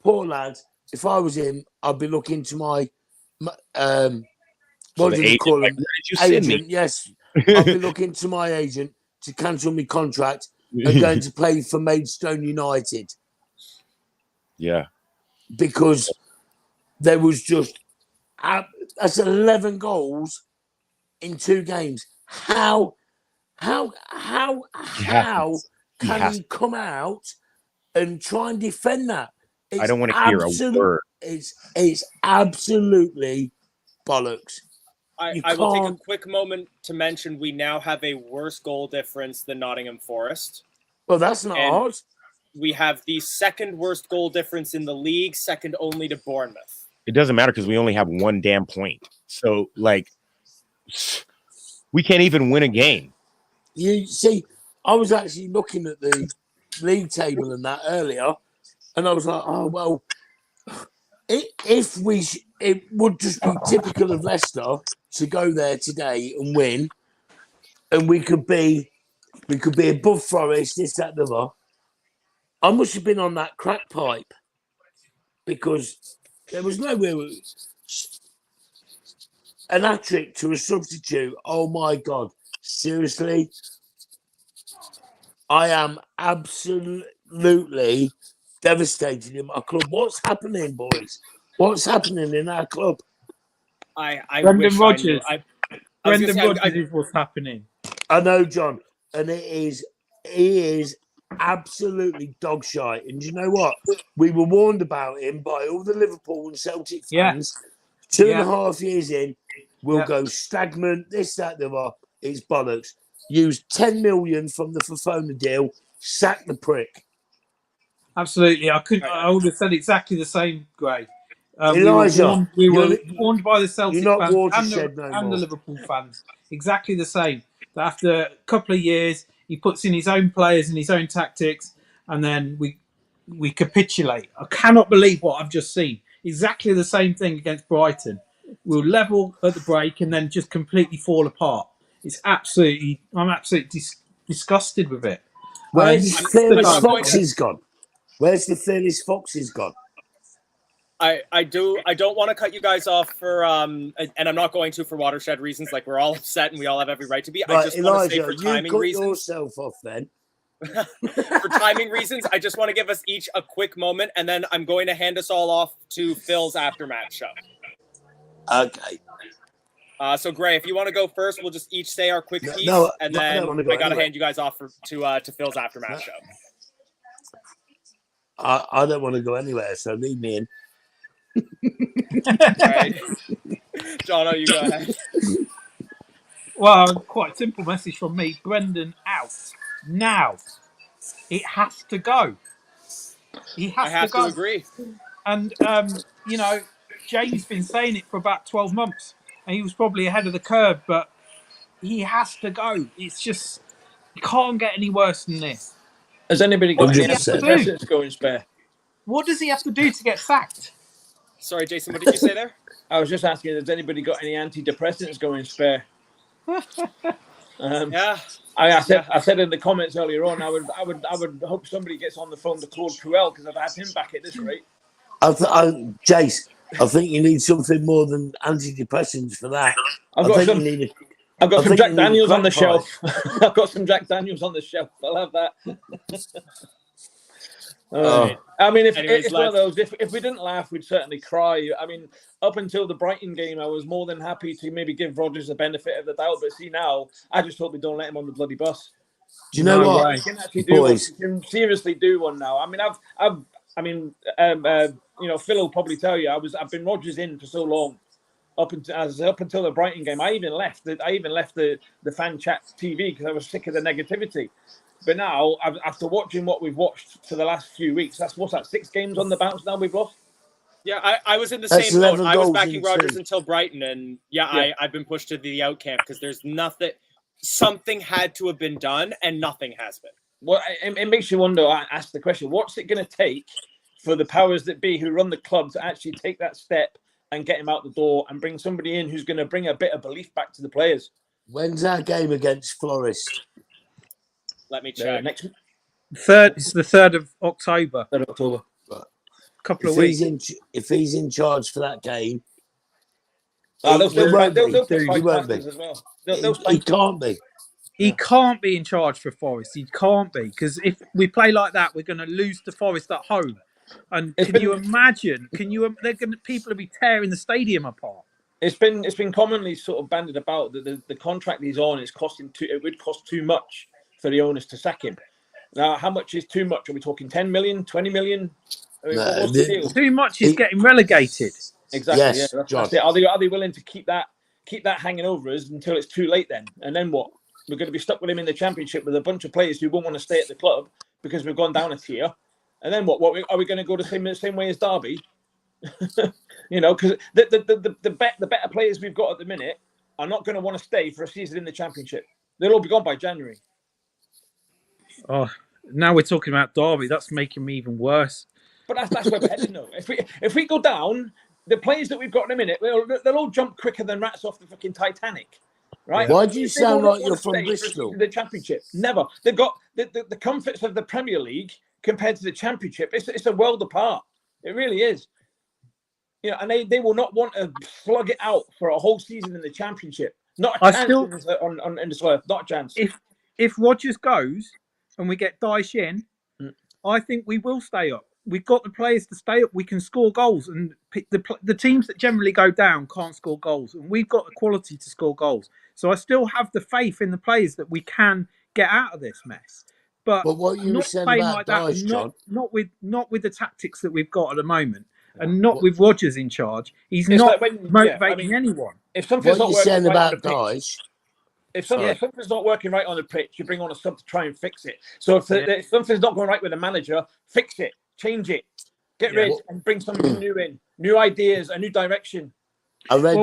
Poor lad. If I was him, I'd be looking to my what do you call him? Agent, yes. I'll be looking to my agent to cancel my contract and going to play for Maidstone United. Yeah. Because there was just that's 11 goals in 2 games. How can he come out and try and defend that? I don't want to hear a word. It's absolutely bollocks. I will take a quick moment to mention we now have a worse goal difference than Nottingham Forest. Well, that's not hard. We have the 2nd worst goal difference in the league, second only to Bournemouth. It doesn't matter because we only have 1 damn point. So, like, we can't even win a game. You see, I was actually looking at the league table and that earlier, and I was like, oh, well, it would just be typical of Leicester to go there today and win, and we could be above Forest, this, that, and the other. I must have been on that crack pipe because there was nowhere. An hat-trick to a substitute. Oh my God! Seriously, I am absolutely devastated in my club. What's happening, boys? What's happening in our club? Brendan Rodgers. Brendan Rodgers is what's happening. I know, John, and he is absolutely dog shite. And you know what? We were warned about him by all the Liverpool and Celtic fans. 2.5 years in, we'll go stagnant, this, that, the other. It's bollocks. Use 10 million from the Fofana deal, sack the prick. Absolutely. I would have said exactly the same, Gray. Elijah, we were warned by the Celtic fans and the Liverpool fans. Exactly the same. That after a couple of years, he puts in his own players and his own tactics, and then we capitulate. I cannot believe what I've just seen. Exactly the same thing against Brighton. We'll level at the break and then just completely fall apart. I'm absolutely disgusted with it. Where's Fox's gone? Where's the Fearless Foxes gone? I don't want to cut you guys off for and I'm not going to for watershed reasons. Like, we're all upset and we all have every right to be. Right, I just want to say Elijah, for timing you cut reasons. yourself off then. For timing reasons, I just want to give us each a quick moment, and then I'm going to hand us all off to Phil's aftermatch show. Okay. So Gray, if you want to go first, we'll just each say our quick piece, and then I got to hand you guys off to Phil's aftermatch show. I don't want to go anywhere, so leave me in. All right. John, you go ahead. Well, quite a simple message from me. Brendan out now. It has to go. He has I have to go. to agree. And James been saying it for about 12 months, and he was probably ahead of the curve. But he has to go. It's just, you can't get any worse than this. Has anybody got any 100%. antidepressants going spare? What does he have to do to get sacked? Sorry, Jason, what did you say there? I was just asking, has anybody got any antidepressants going spare? Yeah. I said in the comments earlier on, I would hope somebody gets on the phone to Claude Puel, because I've had him back at this rate. Jace, I think you need something more than antidepressants for that. I've got some Jack Daniels on the shelf. I've got some Jack Daniels on the shelf. I'll have that. I mean, it's one of those. If we didn't laugh, we'd certainly cry. I mean, up until the Brighton game, I was more than happy to maybe give Rodgers the benefit of the doubt. But see, now I just hope we don't let him on the bloody bus. Do you know what? We can actually do one. We can seriously do one now. I mean, Phil will probably tell you I've been Rodgers in for so long. Up until the Brighton game, I even left the fan chat TV because I was sick of the negativity. But now, after watching what we've watched for the last few weeks, what's that, 6 games on the bounce now we've lost? Yeah, I was in the same boat. I was backing Rodgers until Brighton, and I've been pushed to the out camp because there's nothing. Something had to have been done, and nothing has been. Well, it makes you wonder. I ask the question: what's it going to take for the powers that be who run the club to actually take that step and get him out the door and bring somebody in who's going to bring a bit of belief back to the players? When's our game against Forest? Let me check. It's the 3rd of October. 3rd of October. Right. Couple of weeks. If he's in charge for that game, they'll he won't be. As well. He can't be. He can't be in charge for Forest. He can't be, because if we play like that, we're going to lose to Forest at home. And you imagine? People will be tearing the stadium apart. It's been commonly sort of bandied about that the contract he's on is costing it would cost too much for the owners to sack him. Now, how much is too much? Are we talking 10 million, 20 million? I mean, what's the deal? Too much is getting relegated. Exactly. Yes, yeah, that's it. Are they willing to keep that hanging over us until it's too late then? And then what? We're going to be stuck with him in the Championship with a bunch of players who won't want to stay at the club because we've gone down a tier. And then what? Are we going to go the same way as Derby? Because the better players we've got at the minute are not going to want to stay for a season in the Championship. They'll all be gone by January. Oh, now we're talking about Derby. That's making me even worse. But that's where we're headed now. If we go down, the players that we've got in a minute, they'll all jump quicker than rats off the fucking Titanic, right? Why do you sound like you're from Bristol? The Championship, never. They've got the comforts of the Premier League compared to the Championship. It's a world apart. It really is. And they will not want to slug it out for a whole season in the Championship. Not a chance in the Slurp. Not a chance. If Rodgers goes and we get Dyche in, I think we will stay up. We've got the players to stay up. We can score goals, and the teams that generally go down can't score goals, and we've got the quality to score goals. So I still have the faith in the players that we can get out of this mess. But what you were saying about Dyche, John? Not with the tactics that we've got at the moment, and not with Rodgers in charge. He's not motivating anyone. If something's what not you're saying right about Dyche? If something's not working right on the pitch, you bring on a sub to try and fix it. So if something's not going right with the manager, fix it, change it, get rid and bring something new in, new ideas, a new direction. All right,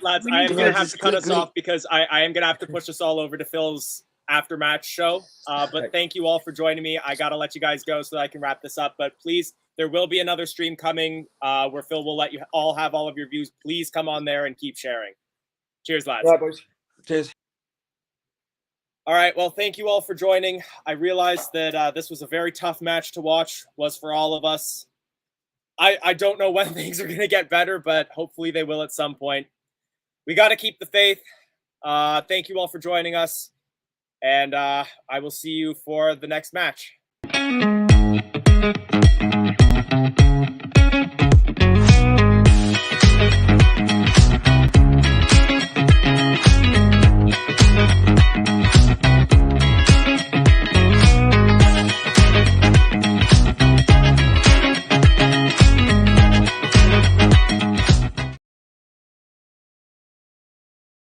lads, I am going to have to cut us off because I am going to have to push us all over to Phil's after-match show. But thank you all for joining me. I got to let you guys go so that I can wrap this up. But please, there will be another stream coming where Phil will let you all have all of your views. Please come on there and keep sharing. Cheers, lads. All right, boys. Cheers. All right. Well, thank you all for joining. I realized that this was a very tough match to watch, was for all of us. I don't know when things are going to get better, but hopefully they will at some point. We got to keep the faith. Thank you all for joining us. And I will see you for the next match.